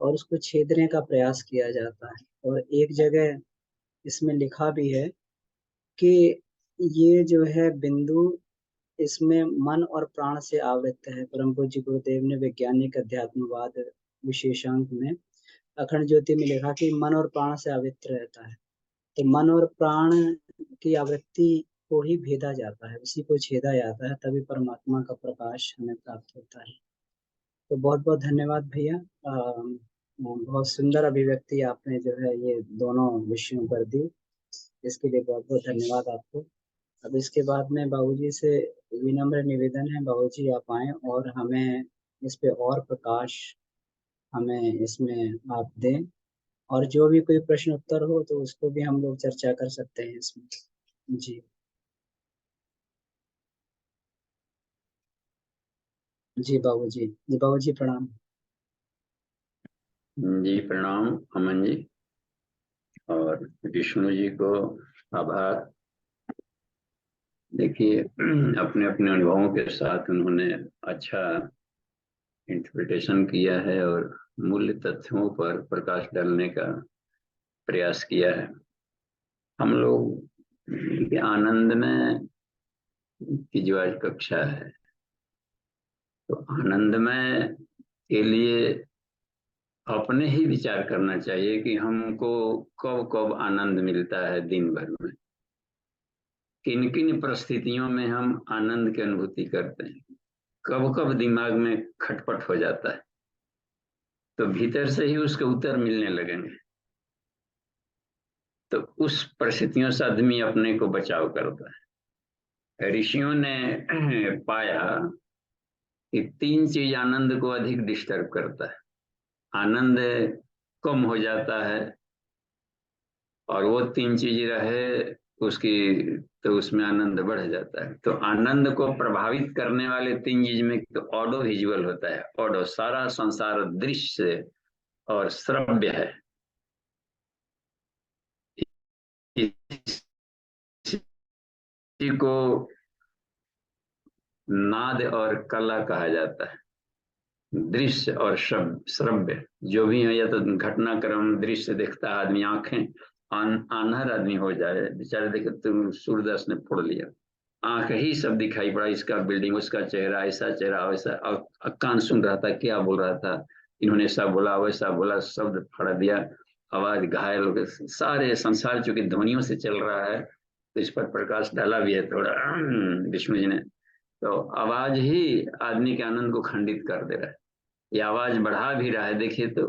और उसको छेदने का प्रयास किया जाता है। और एक जगह इसमें लिखा भी है कि ये जो है बिंदु, इसमें मन और प्राण से आवृत है। परम पूज्य गुरुदेव ने वैज्ञानिक अध्यात्मवाद विशेषांक में अखंड ज्योति में लिखा कि मन और प्राण से आवृत रहता है। तो मन और प्राण की आवृत्ति को ही भेदा जाता है, उसी को छेदा जाता है, तभी परमात्मा का प्रकाश हमें प्राप्त होता है। तो बहुत बहुत धन्यवाद भैया। बहुत सुंदर अभिव्यक्ति आपने जो है ये दोनों विषयों पर दी, इसके लिए बहुत बहुत धन्यवाद आपको। अब इसके बाद में बाबूजी से विनम्र निवेदन है, बाबूजी आप आए और हमें इस पे और प्रकाश हमें इसमें आप दें, और जो भी कोई प्रश्न उत्तर हो तो उसको भी हम लोग चर्चा कर सकते हैं इसमें। जी जी बाबूजी, जी बाबूजी प्रणाम। जी प्रणाम अमन जी, और विष्णु जी को आभार। देखिए, अपने अपने अनुभवों के साथ उन्होंने अच्छा इंटरप्रिटेशन किया है और मूल्य तथ्यों पर प्रकाश डालने का प्रयास किया है। हम लोग के आनंद में की जो आज कक्षा है, तो आनंदमय के लिए अपने ही विचार करना चाहिए कि हमको कब कब आनंद मिलता है दिन भर में, किन किन परिस्थितियों में हम आनंद की अनुभूति करते हैं, कब कब दिमाग में खटपट हो जाता है, तो भीतर से ही उसके उत्तर मिलने लगेंगे। तो उस परिस्थितियों से आदमी अपने को बचाव करता है। ऋषियों ने पाया कि तीन चीज आनंद को अधिक डिस्टर्ब करता है। आनंद कम हो जाता है, और वो तीन चीज रहे उसकी, तो उसमें आनंद बढ़ जाता है। तो आनंद को प्रभावित करने वाले तीन चीज में तो ऑडो विजुअल होता है। ऑडो, सारा संसार दृश्य और श्रव्य है। इसी को नाद और कला कहा जाता है। दृश्य और श्रव्य जो भी है, या तो घटनाक्रम दृश्य देखता है आदमी, आंखें आन्हर आदमी हो जाए बेचारे, देखे तो सूर्यदास ने फोड़ लिया, आंख ही सब दिखाई पड़ा, इसका बिल्डिंग, उसका चेहरा, ऐसा चेहरा वैसा, और कान सुन रहा था क्या बोल रहा था, इन्होंने ऐसा बोला वैसा बोला, शब्द फाड़ दिया, आवाज घायल हो गई। सारे संसार चूंकि ध्वनियों से चल रहा है, तो इस पर प्रकाश डाला भी है थोड़ा विष्णु जी ने। तो आवाज ही आदमी के आनंद को खंडित कर दे रहा है। ये आवाज बढ़ा भी रहा है, देखिए तो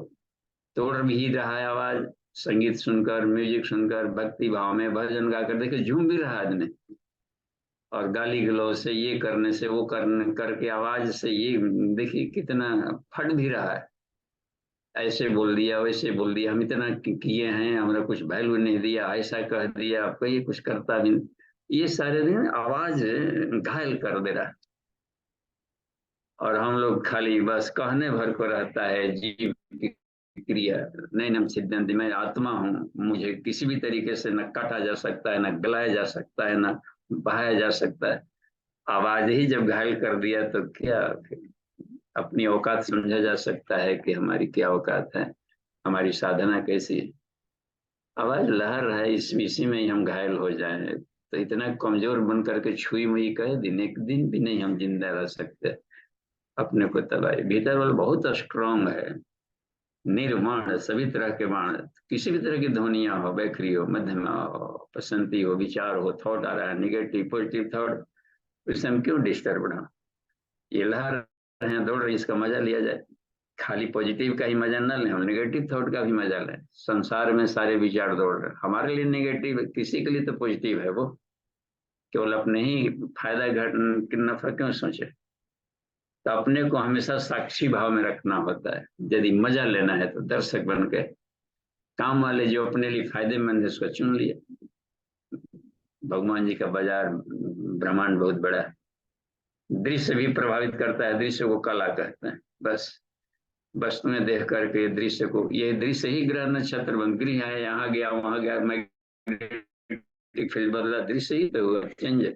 तोड़ भी रहा है आवाज, संगीत सुनकर, म्यूजिक सुनकर, भक्ति भाव में भजन गाकर, देखिए झूम भी रहा है आदमी, और गाली गलौज से, ये करने से, वो करने करके, आवाज से ये देखिए कितना फट भी रहा है। ऐसे बोल दिया वैसे बोल दिया, हम इतना किए हैं, हमरा कुछ वैल्यू नहीं दिया, ऐसा कह दिया, आपको ये कुछ करता भी नहीं। ये सारे दिन आवाज घायल कर दे रहा है, और हम लोग खाली बस कहने भर को रहता है जीव की क्रिया। नैनम सिद्धांत, मैं आत्मा हूँ, मुझे किसी भी तरीके से न काटा जा सकता है, न गलाया जा सकता है, न बहाया जा सकता है। आवाज ही जब घायल कर दिया तो क्या अपनी औकात समझा जा सकता है कि हमारी क्या औकात है, हमारी साधना कैसी है। आवाज लहर है, इसी में ही हम घायल हो जाए तो इतना कमजोर बन करके छुई मुई कह दिन, एक दिन भी नहीं हम जिंदा रह सकते। अपने को तबाही, भीतर वाला बहुत स्ट्रांग है, निर्वाण, सभी तरह के बाण, किसी भी तरह की ध्वनिया हो, बैखरी हो, मध्यमा हो, पसंती हो, विचार हो, थॉट आ रहा है, निगेटिव पॉजिटिव थॉट, इससे हम क्यों डिस्टर्ब ना। ये लहर है, दौड़ रही, इसका मजा लिया जाए। खाली पॉजिटिव का ही मजा न लें, हम नेगेटिव थॉट का भी मजा लें। संसार में सारे विचार दौड़ रहे हैं, हमारे लिए नेगेटिव, किसी के लिए तो पॉजिटिव है। वो केवल अपने ही फायदा नफा क्यों सोचे। तो अपने को हमेशा साक्षी भाव में रखना होता है। यदि मजा लेना है तो दर्शक बन के, काम वाले जो अपने लिए फायदेमंद है उसको चुन लिया। भगवान जी का बाजार, ब्रह्मांड बहुत बड़ा है, दृश्य भी प्रभावित करता है, दृश्य को कला कहते हैं। बस वस्तुएं देख करके दृश्य को, ये दृश्य ही ग्रह नक्षत्र बन, गृह है, यहाँ गया वहां गया, मैग्नेटिक फील्ड बदला, दृश्य ही तो चेंज,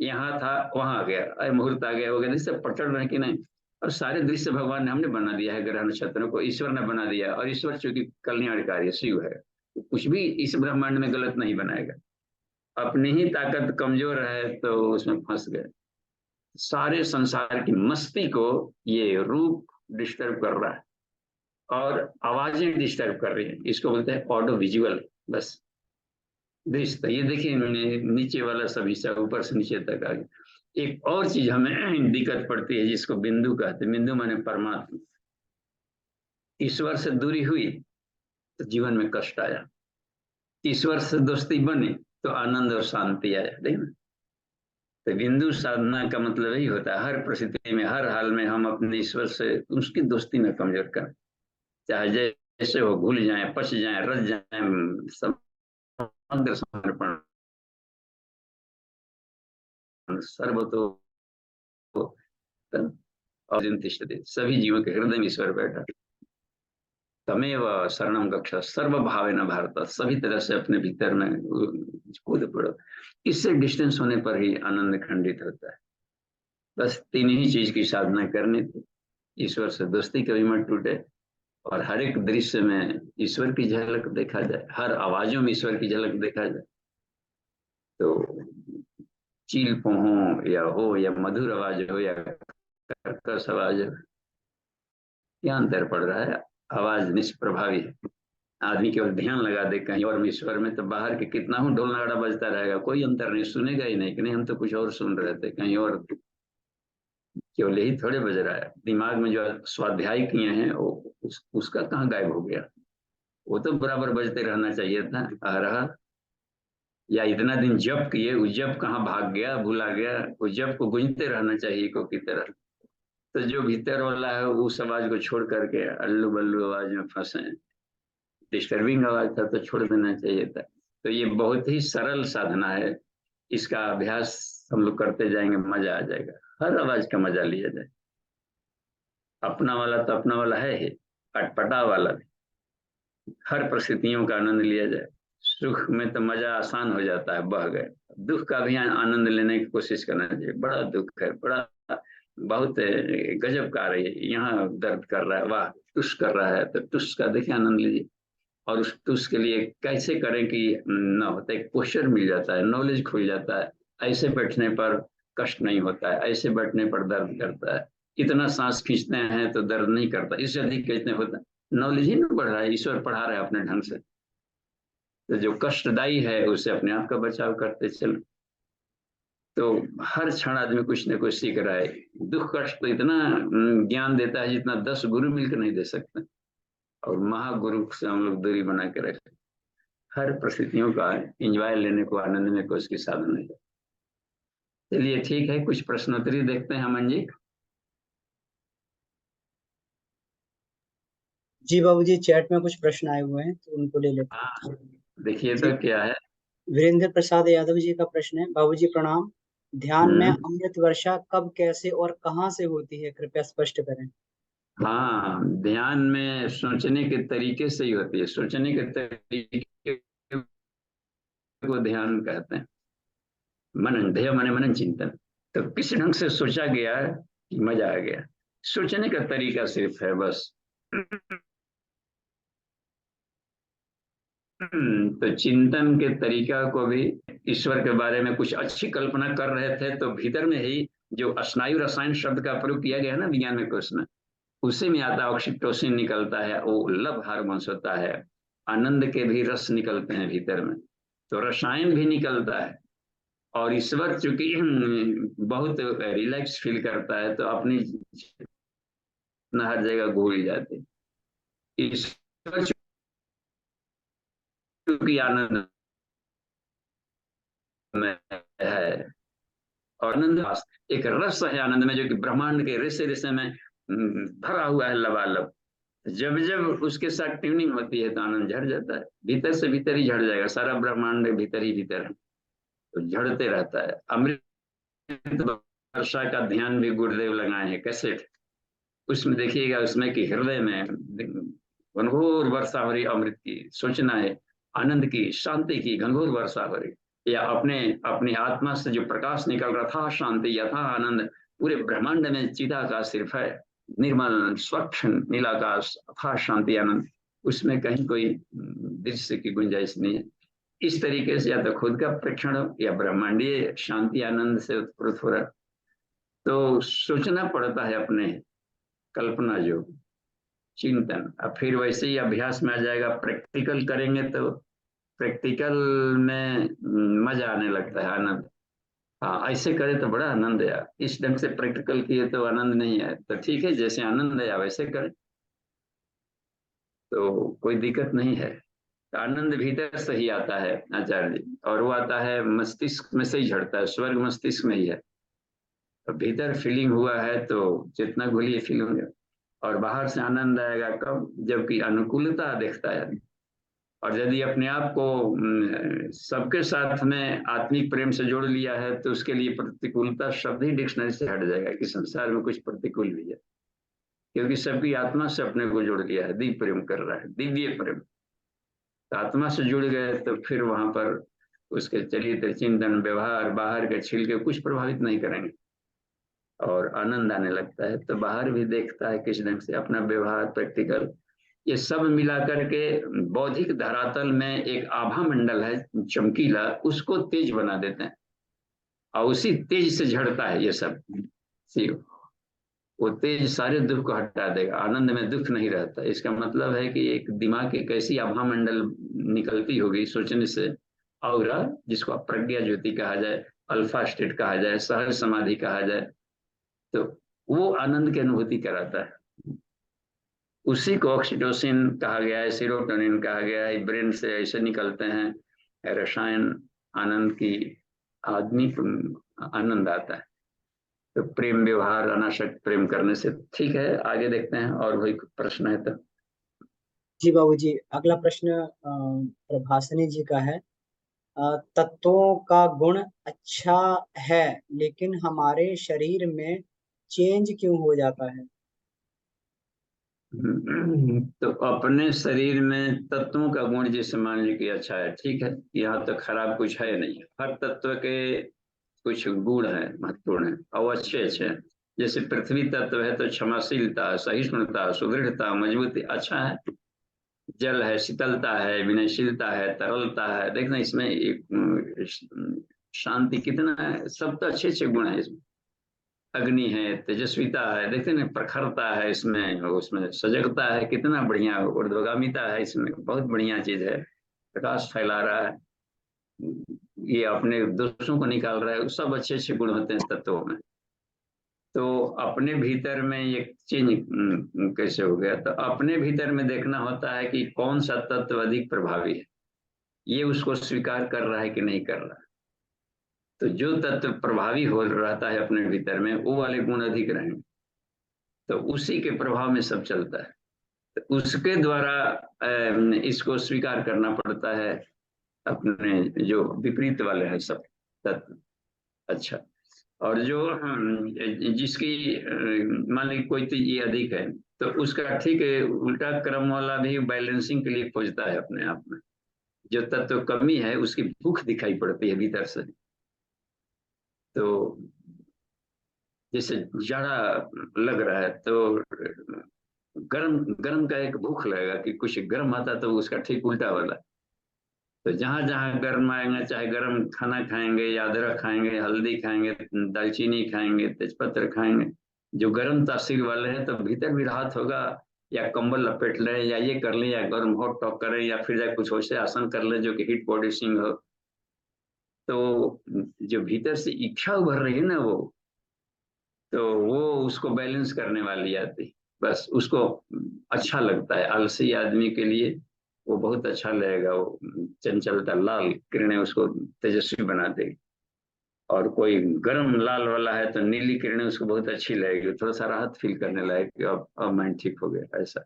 यहाँ था वहां गया, अरे मुहूर्त आ गया हो गया, दृश्य पटल रहे कि नहीं। और सारे दृश्य भगवान ने, हमने बना दिया है, ग्रह नक्षत्रों को ईश्वर ने बना दिया, और ईश्वर चूंकि कल्याणकारी शिव है, कुछ भी इस ब्रह्मांड में गलत नहीं बनाएगा। अपनी ही ताकत कमजोर है तो उसमें फंस गए। सारे संसार की मस्ती को ये रूप डिस्टर्ब कर रहा है, और आवाजें डिस्टर्ब कर रही है, इसको बोलते हैं ऑडियो विजुअल। बस दृश्य, तो ये देखिए नीचे वाला सब हिस्सा ऊपर से नीचे तक आ गया। एक और चीज हमें दिक्कत पड़ती है, जिसको बिंदु कहते हैं। बिंदु माने परमात्मा। ईश्वर से दूरी हुई तो जीवन में कष्ट आया, ईश्वर से दोस्ती बनी तो आनंद और शांति आया। देखिए तो बिंदु साधना का मतलब यही होता है, हर परिस्थिति में, हर हाल में हम अपने ईश्वर से उसकी दोस्ती में कमजोर करें, चाहे जैसे हो, भूल जाए, पच जाए, रच जाए, समग्र समर्पण, सर्वतो और तिष्ठति, सभी जीवों के हृदय में ईश्वर बैठा। तमेव शरणम गच्छ सर्व भावेन भारत, सभी तरह से अपने भीतर में कूद पड़ो। इससे डिस्टेंस होने पर ही आनंद खंडित होता है। बस तीन ही चीज की साधना करनी थी, ईश्वर से दोस्ती कभी मत टूटे, और हर एक दृश्य में ईश्वर की झलक देखा जाए, हर आवाजों में ईश्वर की झलक देखा जाए। तो चील हो या मधुर आवाज हो या कर्कश आवाज हो, क्या अंतर पड़ रहा है? आवाज निष्प्रभावी है। आदमी केवल ध्यान लगा दे कहीं और ईश्वर में, तो बाहर के कितना हूँ ढोल नगाड़ा बजता रहेगा, कोई अंतर नहीं, सुनेगा ही नहीं कि नहीं हम तो कुछ और सुन रहे थे कहीं और, केवल यही थोड़े बज रहा है। दिमाग में जो स्वाध्याय किए हैं वो उसका कहाँ गायब हो गया? वो तो बराबर बजते रहना चाहिए था, आ रहा। या इतना दिन जप किए, वो जप कहाँ भाग गया, भूला गया? वो जप को गूंजते रहना चाहिए को की तरह। तो जो भीतर वाला है उस आवाज को छोड़ करके अल्लू बल्लू आवाज में फंसे, डिस्टर्बिंग आवाज था तो छोड़ देना चाहिए था। तो ये बहुत ही सरल साधना है, इसका अभ्यास हम लोग करते जाएंगे, मजा आ जाएगा। हर आवाज का मजा लिया जाए, अपना वाला तो अपना वाला है ही, अटपटा वाला भी, हर परिस्थितियों का आनंद लिया जाए। सुख में तो मजा आसान हो जाता है, बह गए। दुख का भी आनंद लेने की कोशिश करना चाहिए। बड़ा दुख है, बड़ा बहुत गजब का रही है, यहाँ दर्द कर रहा है, वाह टुस कर रहा है, तो टुस का देखिए आनंद लीजिए। और उस टुस के लिए कैसे करें कि न होता, एक पोस्चर मिल जाता है, नॉलेज खुल जाता है। ऐसे बैठने पर कष्ट नहीं होता है, ऐसे बैठने पर दर्द करता है, इतना सांस खींचते हैं तो दर्द नहीं करता, इससे अधिक कितने होता है, नॉलेज ही नहीं बढ़ रहा है, ईश्वर पढ़ा रहे हैं अपने ढंग से। तो जो कष्टदायी है उससे अपने आप का बचाव करते चलो। तो हर क्षण आदमी कुछ न कुछ सीख रहा है। दुख कष्ट तो इतना ज्ञान देता है जितना 10 गुरु मिलकर नहीं दे सकते, और महागुरु से हम लोग दूरी बना के रखें। हर परिस्थितियों का एंजॉय लेने को, आनंद में को उसकी साधन है। चलिए ठीक है, कुछ प्रश्नोत्तरी देखते हैं अमन जी। जी बाबूजी, चैट में कुछ प्रश्न आए हुए हैं तो उनको ले लेते हैं। हाँ देखिए जी, तो क्या है। वीरेंद्र प्रसाद यादव जी का प्रश्न है, बाबूजी प्रणाम, ध्यान में हम्म, अमृत वर्षा कब, कैसे और कहाँ से होती है, कृपया स्पष्ट करें। हाँ ध्यान में सोचने के तरीके से ही होती है, सोचने के तरीके को ध्यान कहते हैं। मनन, ध्येय माने मनन चिंतन। तो किस ढंग से सोचा गया कि मजा आ गया, सोचने का तरीका सिर्फ है बस। तो चिंतन के तरीका को भी, ईश्वर के बारे में कुछ अच्छी कल्पना कर रहे थे तो भीतर में ही जो स्नायु रसायन शब्द का प्रयोग किया गया है ना विज्ञान में कोश में, उसी में आता है ऑक्सीटोसिन निकलता है, वो लव हार्मोन्स होता है, आनंद के भी रस निकलते हैं भीतर में, तो रसायन भी निकलता है। और ईश्वर चूंकि बहुत रिलैक्स फील करता है तो अपनी हर जगह घूल जाते। ईश्वर चूंकि आनंद में है, और आनंद एक रस है आनंद में, जो कि ब्रह्मांड के रेसे रेसे में भरा हुआ है लबालब। जब जब उसके साथ ट्यूनिंग होती है तो आनंद झड़ जाता है, भीतर से भीतर ही झड़ जाएगा, सारा ब्रह्मांड भीतर ही भीतर है, तो झड़ते रहता है। अमृत वर्षा का ध्यान भी गुरुदेव लगाए हैं कैसेट, उसमें देखिएगा, उसमें कि हृदय में घनघोर वर्षा हो रही अमृत की, सोचना है आनंद की, शांति की घनघोर वर्षा हो रही, या अपने अपनी आत्मा से जो प्रकाश निकल रहा था, शांति यथा आनंद, पूरे ब्रह्मांड में चिदाकाश सिर्फ है, निर्मल स्वच्छ नीलाकाश, अथा शांति आनंद, उसमें कहीं कोई दृश्य की गुंजाइश नहीं है। इस तरीके से या तो खुद का प्रेक्षण या ब्रह्मांडीय शांति आनंद से उत्प्रोत हो रहा, तो सोचना पड़ता है अपने, कल्पना जो चिंतन। अब फिर वैसे ही अभ्यास में आ जाएगा, प्रैक्टिकल करेंगे तो प्रैक्टिकल में मजा आने लगता है, आनंद। हाँ ऐसे करे तो बड़ा आनंद है, इस ढंग से प्रैक्टिकल किए तो आनंद नहीं है, तो ठीक है जैसे आनंद है वैसे करें, तो कोई दिक्कत नहीं है। तो आनंद भीतर से ही आता है आचार्य जी, और वो आता है मस्तिष्क में से ही झड़ता है, स्वर्ग मस्तिष्क में ही है। तो भीतर फीलिंग हुआ है तो जितना घुलिए फील होंगे, और बाहर से आनंद आएगा कब, जबकि अनुकूलता देखता है। और यदि अपने आप को सबके साथ में आत्मिक प्रेम से जोड़ लिया है तो उसके लिए प्रतिकूलता शब्द ही डिक्शनरी से हट जाएगा कि संसार में कुछ प्रतिकूल भी है, क्योंकि सबकी आत्मा से अपने को जोड़ लिया है, दिव्य प्रेम कर रहा है, दिव्य प्रेम। तो आत्मा से जुड़ गए तो फिर वहां पर उसके चरित्र, चिंतन, व्यवहार, बाहर के छिलके कुछ प्रभावित नहीं करेंगे और आनंद आने लगता है। तो बाहर भी देखता है किस ढंग से अपना व्यवहार, प्रैक्टिकल, ये सब मिलाकर के बौद्धिक धरातल में एक आभा मंडल है चमकीला, उसको तेज बना देते हैं और उसी तेज से झड़ता है ये सब। सी वो तेज सारे दुख को हटा देगा, आनंद में दुख नहीं रहता। इसका मतलब है कि एक दिमाग की कैसी आभा मंडल निकलती होगी सोचने से, औरा, जिसको आप प्रज्ञा ज्योति कहा जाए, अल्फा स्टेट कहा जाए, सहज समाधि कहा जाए, तो वो आनंद की अनुभूति कराता है। उसी को ऑक्सीटोसिन कहा गया है, सीरोटोनिन कहा गया है, ब्रेन से ऐसे निकलते हैं रसायन आनंद की, आदमी को आनंद आता है। तो प्रेम व्यवहार अनासक्त प्रेम करने से ठीक है। आगे देखते हैं और कोई प्रश्न है तो। जी बाबूजी, अगला प्रश्न प्रभासनी जी का है। तत्वों का गुण अच्छा है, लेकिन हमारे शरीर में चेंज क्यों हो जाता है? तो अपने शरीर में तत्वों का गुण जैसे मान लीजिए कि अच्छा है, ठीक है, यहाँ तो खराब कुछ है नहीं, हर तत्व के कुछ गुण है, महत्वपूर्ण है और अच्छे अच्छे हैं। जैसे पृथ्वी तत्व है तो क्षमाशीलता, सहिष्णुता, सुदृढ़ता, मजबूती, अच्छा है। जल है, शीतलता है, विनयशीलता है, तरलता है, देखना इसमें एक शांति कितना है, सब तो अच्छे अच्छे गुण है इसमें। अग्नि है, तेजस्विता है, देखते ना, प्रखरता है इसमें, उसमें सजगता है, कितना बढ़िया, ऊर्ध्वगामिता है इसमें, बहुत बढ़िया चीज है। प्रकाश फैला रहा है, ये अपने दोषों को निकाल रहा है, सब अच्छे अच्छे गुण होते हैं तत्वों में। तो अपने भीतर में ये चेंज कैसे हो गया, तो अपने भीतर में देखना होता है कि कौन सा तत्व अधिक प्रभावी है, ये उसको स्वीकार कर रहा है कि नहीं कर रहा है। तो जो तत्व प्रभावी हो रहता है अपने भीतर में, वो वाले गुण अधिक रहेंगे, तो उसी के प्रभाव में सब चलता है। तो उसके द्वारा इसको स्वीकार करना पड़ता है, अपने जो विपरीत वाले हैं सब तत्व। अच्छा, और जो जिसकी मान ली कोई चीज ये अधिक है, तो उसका ठीक है उल्टा क्रम वाला भी बैलेंसिंग के लिए खोजता है अपने आप में। जो तत्व कमी है उसकी भूख दिखाई पड़ती है भीतर से। तो जैसे जाड़ा लग रहा है तो गर्म गर्म का एक भूख लगेगा कि कुछ गर्म आता, तो उसका ठीक उल्टा वाला। तो जहां जहां गर्म आएंगे, चाहे गर्म खाना खाएंगे या अदरक खाएंगे, हल्दी खाएंगे, दालचीनी खाएंगे, तेजपत्र खाएंगे, जो गर्म तासीर वाले हैं, तो भीतर भी राहत होगा। या कंबल लपेट लें, या ये कर लें, या गर्म हॉट टॉक करें, या फिर या कुछ वैसे आसन कर लें जो कि हीट प्रोड्यूसिंग हो। तो जो भीतर से इच्छा उभर रही है ना, तो वो उसको बैलेंस करने वाली आती, बस उसको अच्छा लगता है। आलसी आदमी के लिए वो बहुत अच्छा लगेगा, वो चंचलता, लाल किरणें उसको तेजस्वी बना देगी। और कोई गर्म लाल वाला है तो नीली किरणें उसको बहुत अच्छी लगेगी, थोड़ा सा राहत फील करने लगेगी, अब माइंड ठीक हो गया ऐसा।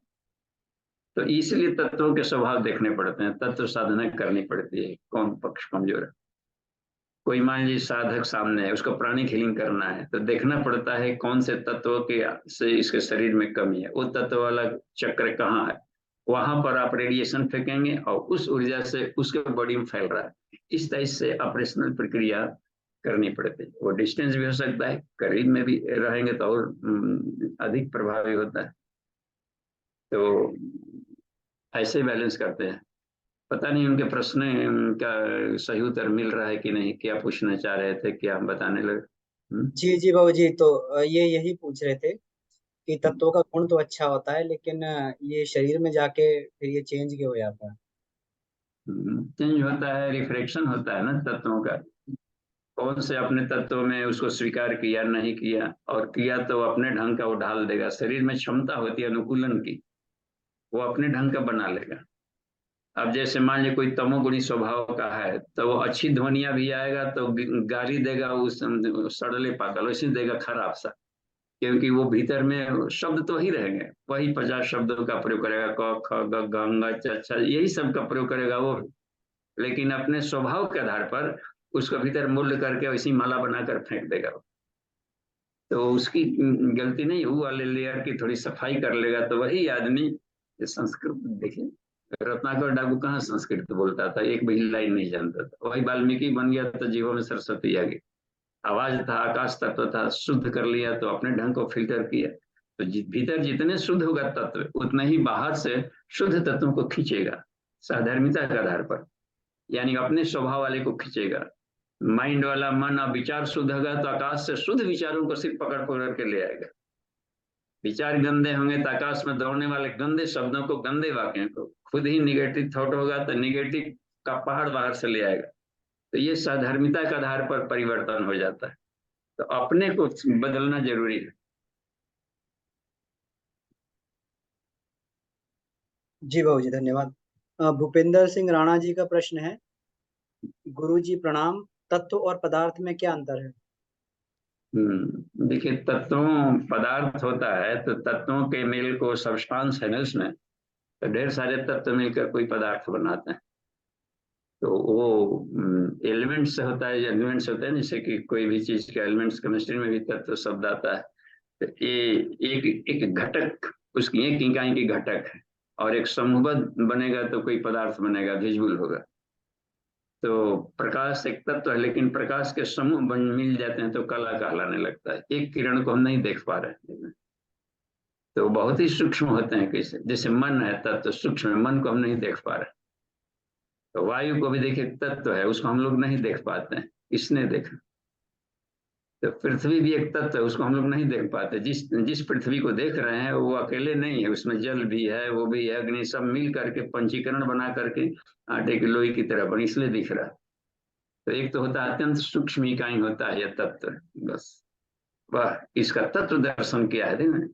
तो इसलिए तत्वों के स्वभाव देखने पड़ते हैं, तत्व साधना करनी पड़ती है, कौन पक्ष कमजोर है। कोई मान लीजिए साधक सामने है, उसको प्राणिक हीलिंग करना है, तो देखना पड़ता है कौन से तत्व के से इसके शरीर में कमी है, वो तत्व वाला चक्र कहाँ है, वहां पर आप रेडिएशन फेंकेंगे और उस ऊर्जा से उसके बॉडी में फैल रहा है। इस तरह से ऑपरेशनल प्रक्रिया करनी पड़ती है। वो डिस्टेंस भी हो सकता है, करीब में भी रहेंगे तो और अधिक प्रभावी होता है। तो ऐसे बैलेंस करते हैं। पता नहीं उनके प्रश्न का सही उत्तर मिल रहा है कि नहीं, क्या पूछना चाह रहे थे, क्या हम बताने लगे। जी जी बाबूजी, तो ये यही पूछ रहे थे कि तत्वों का गुण तो अच्छा होता है, लेकिन ये शरीर में जाके फिर ये चेंज क्यों हो जाता है? चेंज होता है, रिफ्लेक्शन होता है ना तत्वों का। कौन से अपने तत्वों में उसको स्वीकार किया, नहीं किया, और किया तो अपने ढंग का वो ढाल देगा। शरीर में क्षमता होती है अनुकूलन की, वो अपने ढंग का बना लेगा। अब जैसे मान लीजिए कोई तमोगुणी स्वभाव का है तो वो अच्छी ध्वनिया भी आएगा तो गाली देगा, उस सड़ले पाकल वैसे देगा खराब सा, क्योंकि वो भीतर में शब्द तो वही रहेंगे, वही 50 शब्दों का प्रयोग करेगा, क ख ग घ ङ च छ यही सब का प्रयोग करेगा वो भी। लेकिन अपने स्वभाव के आधार पर उसको भीतर मूल्य करके वैसी माला बनाकर फेंक देगा। तो उसकी गलती नहीं, वो वाले लेयर की थोड़ी सफाई कर लेगा तो वही आदमी। संस्कृत देखिए, रत्नाकर डाकू कहाँ संस्कृत बोलता था, एक भी लाइन नहीं जानता था, वही वाल्मीकि बन गया तो जीवों में सरस्वती आ गई। आवाज था, आकाश तत्व था, शुद्ध कर लिया तो अपने ढंग को फिल्टर किया। तो भीतर जितने शुद्ध होगा तत्व उतने ही बाहर से शुद्ध तत्वों को खींचेगा, साधर्मिता के आधार पर, यानी अपने स्वभाव वाले को खींचेगा। माइंड वाला मन और विचार शुद्ध होगा तो आकाश से शुद्ध विचारों को सिर्फ पकड़ पकड़ के ले आएगा। विचार गंदे होंगे तो आकाश में दौड़ने वाले गंदे शब्दों को, गंदे वाक्यों को, खुद ही निगेटिव थॉट होगा तो निगेटिव का पहाड़ बाहर से ले आएगा। तो ये साधर्मिता के आधार पर परिवर्तन हो जाता है, तो अपने को बदलना जरूरी है। जी बाबू जी, धन्यवाद। भूपेंद्र सिंह राणा जी का प्रश्न है, गुरु जी प्रणाम, तत्व और पदार्थ में क्या अंतर है? देखिए, तत्वों पदार्थ होता है तो तत्वों के मेल को सब्सटेंस है ना उसमें, तो ढेर सारे तत्व मिलकर कोई पदार्थ बनाते हैं। तो वो एलिमेंट्स से होता है, एलिमेंट्स होते हैं, जैसे कि कोई भी चीज के एलिमेंट्स, केमिस्ट्री में भी तत्व शब्द आता है। तो ये एक एक घटक, उसकी एक इकाई की घटक है, और एक समूहबद्ध बनेगा तो कोई पदार्थ बनेगा, विजुअल होगा। तो प्रकाश एक तत्व है, लेकिन प्रकाश के समूह बन मिल जाते हैं तो कला कहलाने लगता है। एक किरण को हम नहीं देख पा रहे हैं, तो बहुत ही सूक्ष्म होते हैं। कैसे, जैसे मन है तत्व सूक्ष्म, मन को हम नहीं देख पा रहे। तो वायु को भी देखिए तत्व है, उसको हम लोग नहीं देख पाते हैं, किसने देखा। तो पृथ्वी भी एक तत्व है, उसको हम लोग नहीं देख पाते। जिस जिस पृथ्वी को देख रहे हैं वो अकेले नहीं है, उसमें जल भी है, वो भी है, अग्नि, सब मिल करके पंचीकरण बना करके आटे की लोई की तरह बनी, इसलिए दिख रहा है। तो एक तो होता है अत्यंत सूक्ष्म इकाई होता है यह तत्व, बस वह इसका तत्व दर्शन किया है ना।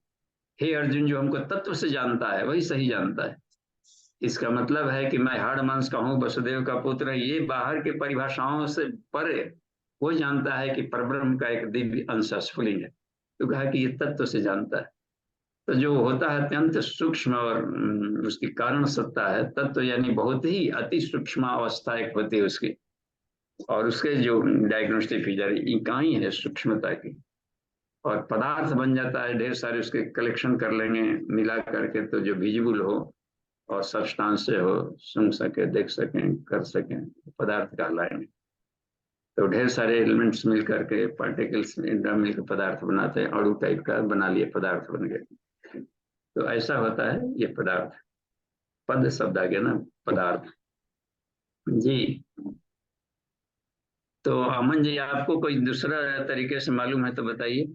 हे अर्जुन, जो हमको तत्व से जानता है वही सही जानता है। इसका मतलब है कि मैं हाड़ मांस का हूँ, वसुदेव का पुत्र है, ये बाहर के परिभाषाओं से परे वो जानता है कि परब्रह्म का एक दिव्य अंश स्फुलिंग है, तो कहा कि ये तत्व से जानता है। तो जो होता है अत्यंत सूक्ष्म और उसकी कारण सत्ता है तत्व, यानी बहुत ही अति सूक्ष्म अवस्था एक होती है उसकी, और उसके जो डायग्नोस्टिक फीचर इकाई है सूक्ष्मता की, और पदार्थ बन जाता है ढेर सारे, उसके कलेक्शन कर लेंगे मिला करके, तो जो विजिबल हो और सब्सटेंस से हो, सुन सके, देख सकें, कर सकें, पदार्थ कहलाएंगे। तो ढेर सारे एलिमेंट्स मिल करके, पार्टिकल्स मिलकर पदार्थ बनाते हैं, अणु टाइप का बना लिए, पदार्थ बन गए। तो ऐसा होता है ये पदार्थ। पद शब्द आ गया ना, पदार्थ जी। तो अमन जी, आपको कोई दूसरा तरीके से मालूम है तो बताइए।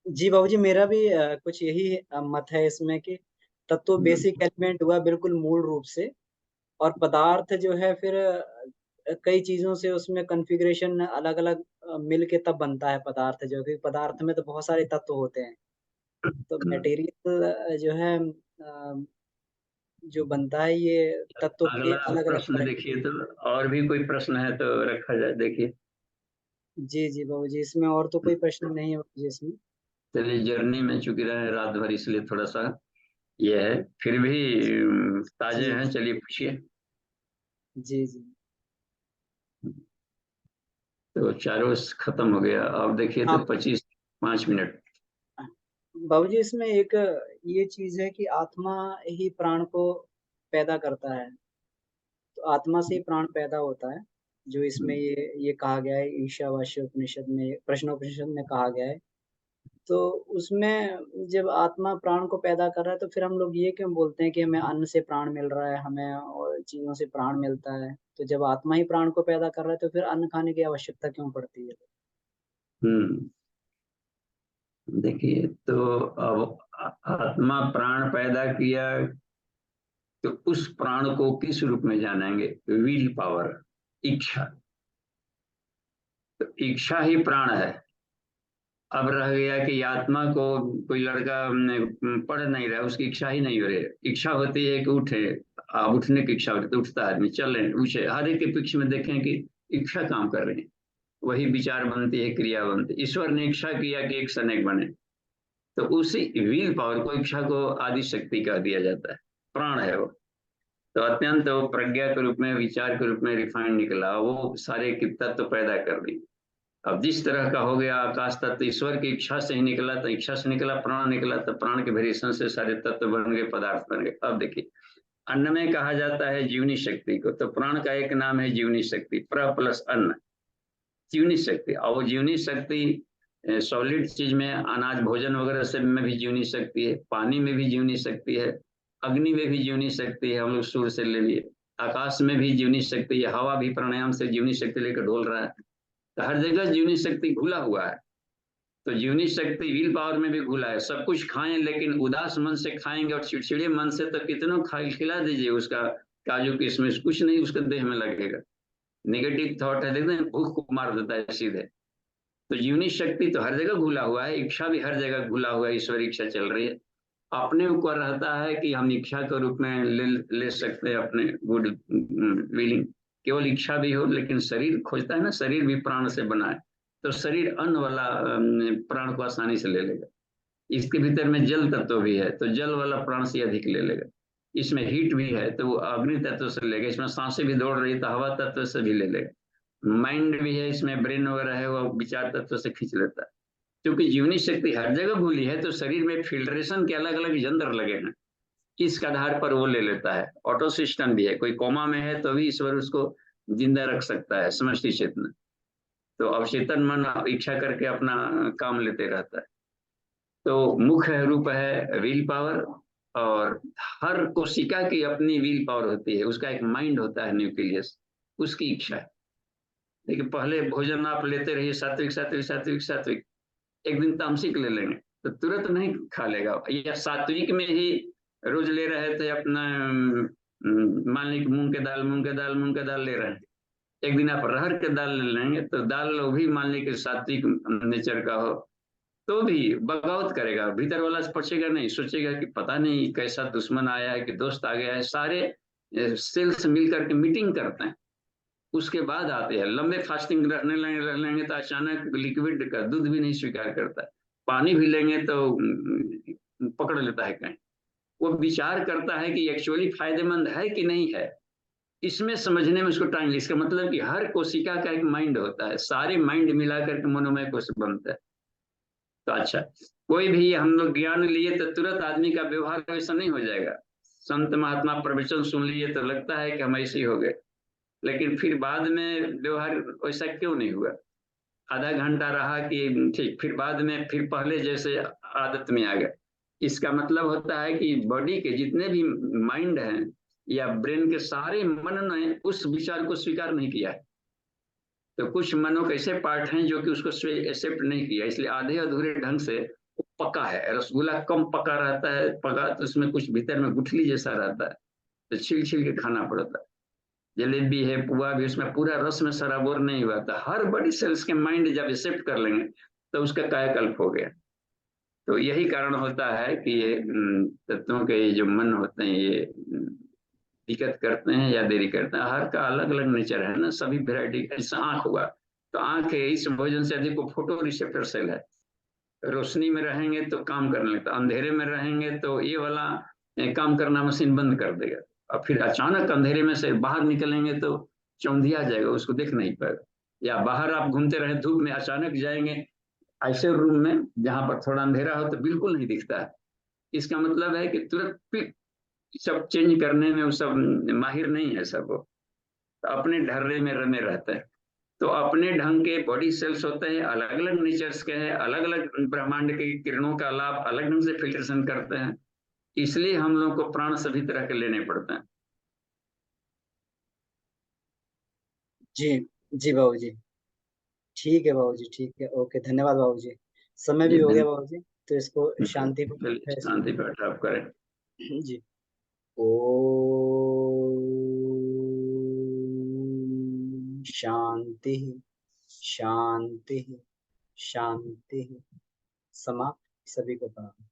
जी बाबूजी, मेरा भी कुछ यही मत है इसमें कि तत्व बेसिक एलिमेंट हुआ बिल्कुल मूल रूप से, और पदार्थ जो है फिर कई चीजों से उसमें कॉन्फ़िगरेशन अलग अलग मिल के तब बनता है पदार्थ, जो कि पदार्थ में तो बहुत सारे तत्व होते हैं। तो मटेरियल जो है जो बनता है ये तत्व के अगला अलग अलग प्रश्न तरह। देखिए, तो और भी कोई प्रश्न है तो रखा जाए, देखिए। जी जी बाबूजी, इसमें और तो कोई प्रश्न नहीं है बाबूजी इसमें। चलिए, जर्नी में चूंकि रहे रात भर इसलिए थोड़ा सा ये है, फिर भी ताजे जी हैं, चलिए पूछिए। जी जी। तो चारों खत्म हो गया, अब देखिए तो हाँ 25-5 मिनट। बाबूजी, इसमें एक ये चीज है कि आत्मा ही प्राण को पैदा करता है, तो आत्मा से ही प्राण पैदा होता है, जो इसमें ये कहा गया है ईशावास्य उपनिषद में, प्रश्नोपनिषद में कहा गया है। तो उसमें जब आत्मा प्राण को पैदा कर रहा है तो फिर हम लोग ये क्यों बोलते हैं कि हमें अन्न से प्राण मिल रहा है, हमें और चीजों से प्राण मिलता है? तो जब आत्मा ही प्राण को पैदा कर रहा है तो फिर अन्न खाने की आवश्यकता क्यों पड़ती है? हम्म देखिए, तो अब आत्मा प्राण पैदा किया तो उस प्राण को किस रूप में जानेंगे? विल पावर, इच्छा। तो इच्छा ही प्राण है। अब रह गया कि आत्मा को कोई लड़का पढ़ नहीं रहा, उसकी इच्छा ही नहीं हो रही है। इच्छा होती है कि उठे, अब उठने की इच्छा होती है तो उठता है आदमी, चले उठे। हर एक के पक्ष में देखें कि इच्छा काम कर रही है, वही विचार बनती है, क्रिया बनती है। ईश्वर ने इच्छा किया कि एक से अनेक बने, तो उसी विल पावर को, इच्छा को आदि शक्ति कह दिया जाता है, प्राण है वो। तो अत्यंत वो प्रज्ञा के रूप में, विचार के रूप में रिफाइंड निकला, वो सारे के तत्व पैदा कर दी। अब जिस तरह का हो गया आकाश तत्व, ईश्वर की इच्छा से ही निकला, तो इच्छा से निकला प्राण, निकला तो प्राण के वेरिएशन से सारे तत्व बन गए, पदार्थ बन गए। अब देखिए, अन्न में कहा जाता है जीवनी शक्ति को, तो प्राण का एक नाम है जीवनी शक्ति, प्र प्लस अन्न, जीवनी शक्ति। और वो जीवनी शक्ति सॉलिड चीज में, अनाज भोजन वगैरह सब में भी जीवनी शक्ति है, पानी में भी जीवनी शक्ति है, अग्नि में भी जीवनी शक्ति है, हम लोग सूर्य से ले लिए, आकाश में भी जीवनी शक्ति है, हवा भी प्राणायाम से जीवनी शक्ति लेकर ढोल रहा है। तो हर जगह जीवनी शक्ति घुला हुआ है। तो जीवनी शक्ति विल पावर में भी घुला है। सब कुछ खाएं, लेकिन उदास मन से खाएंगे और चिड़चिड़े मन से तो कितना खिला दीजिए उसका काजू किशमिश, कुछ नहीं उसके देह में लगेगा। नेगेटिव थॉट है, देखते हैं, भूख को मार देता है सीधे। तो जीवनी शक्ति तो हर जगह घुला हुआ है, इच्छा भी हर जगह घुला हुआ है, ईश्वरी इच्छा चल रही है। अपने ऊपर रहता है कि हम इच्छा के रूप में ले सकते हैं अपने गुड विलिंग। केवल इच्छा भी हो, लेकिन शरीर खोजता है ना, शरीर भी प्राण से बना है, तो शरीर अन्न वाला प्राण को आसानी से ले लेगा। इसके भीतर में जल तत्व भी है, तो जल वाला प्राण से अधिक ले लेगा। इसमें हीट भी है तो वो अग्नि तत्व से लेगा। इसमें सांसें भी दौड़ रही है तो हवा तत्व से भी ले लेगा। माइंड भी है इसमें, ब्रेन वगैरह है, वो विचार तत्व से खींच लेता है। क्योंकि जीवनी शक्ति हर जगह भूली है, तो शरीर में फिल्ट्रेशन के अलग अलग यंत्र लगे हैं, इसके आधार पर वो ले लेता है। ऑटो सिस्टम भी है, कोई कोमा में है तो भी ईश्वर उसको जिंदा रख सकता है, समष्टि चेतना। तो अवचेतन मन इच्छा करके अपना काम लेते रहता है। तो मुख्य रूप है विल पावर, और हर कोशिका की अपनी विल पावर होती है, उसका एक माइंड होता है न्यूक्लियस, उसकी इच्छा है। लेकिन पहले भोजन आप लेते रहिए सात्विक सात्विक सात्विक सात्विक, एक दिन तामसिक ले लेंगे तो तुरंत नहीं खा लेगा। या सात्विक में ही रोज ले रहे थे अपना, मान लीजिए मूंग के दाल मूंग के दाल मूंग के दाल ले रहे हैं, एक दिन आप अरहर के दाल ले लेंगे तो दाल भी मान लीजिए सात्विक नेचर का हो, तो भी बगावत करेगा, भीतर वाला पचेगा नहीं, सोचेगा कि पता नहीं कैसा दुश्मन आया है कि दोस्त आ गया है। सारे सेल्स मिलकर के मीटिंग करते हैं, उसके बाद आते हैं। लंबे फास्टिंग रह लेंगे तो अचानक लिक्विड का दूध भी नहीं स्वीकार करता, पानी भी लेंगे तो पकड़ लेता है कहीं। वो विचार करता है कि एक्चुअली फायदेमंद है कि नहीं है, इसमें समझने में उसको टाइम। इसका मतलब कि हर कोशिका का एक माइंड होता है, सारे माइंड मिलाकर के मनोमय कोश बनता है। तो अच्छा, कोई भी हम लोग ज्ञान लिए तो तुरंत आदमी का व्यवहार वैसा नहीं हो जाएगा। संत महात्मा प्रवचन सुन लिए तो लगता है कि हम ऐसे ही हो गए, लेकिन फिर बाद में व्यवहार वैसा क्यों नहीं हुआ? आधा घंटा रहा कि ठीक, फिर बाद में फिर पहले जैसे आदत में आ गया। इसका मतलब होता है कि बॉडी के जितने भी माइंड हैं या ब्रेन के सारे मन ने उस विचार को स्वीकार नहीं किया है। तो कुछ मनों के ऐसे पार्ट हैं जो कि उसको एक्सेप्ट नहीं किया, इसलिए आधे अधूरे ढंग से पका है। रसगुल्ला कम पका रहता है, पका तो उसमें कुछ भीतर में गुठली जैसा रहता है, तो छिल छिल के खाना पड़ता है। जलेबी है, पुआ भी, उसमें पूरा रस में सराबोर नहीं हुआ था। हर बड़ी सेल्स के माइंड जब एक्सेप्ट कर लेंगे तो उसका कायाकल्प हो गया। तो यही कारण होता है कि ये तत्वों के ये जो मन होते हैं ये दिक्कत करते हैं या देरी करते हैं। हर का अलग अलग नेचर है ना, सभी वेराइटी। जैसे आंख हुआ, तो आंख है, इस भोजन से अधिक वो फोटो रिसेप्टर सेल है, रोशनी में रहेंगे तो काम करने लगता, अंधेरे में रहेंगे तो ये वाला काम करना मशीन बंद कर देगा। और फिर अचानक अंधेरे में से बाहर निकलेंगे तो चौंधिया जाएगा, उसको देख नहीं पाएगा। या बाहर आप घूमते रहे धूप में, अचानक जाएंगे ऐसे रूम में जहां पर थोड़ा अंधेरा हो तो बिल्कुल नहीं दिखता है। इसका मतलब है कि तुरंत सब चेंज करने में वो सब माहिर नहीं है सब, वो तो अपने ढर्रे में रमे रहते हैं। तो अपने ढंग के बॉडी सेल्स होते हैं, अलग अलग नेचर्स के हैं, अलग अलग ब्रह्मांड के किरणों का लाभ अलग ढंग से फिल्ट्रेशन करते हैं। इसलिए हम लोग को प्राण सभी तरह के लेने पड़ते हैं। जी जी बाबूजी, ठीक है बाबूजी, ठीक है, ओके, धन्यवाद बाबूजी। समय भी जी हो गया बाबूजी, तो इसको शांति चलिए, है शांति पाठ आप करें। जी। ओम शांति शांति शांति। समाप्त। सभी को प्रणाम।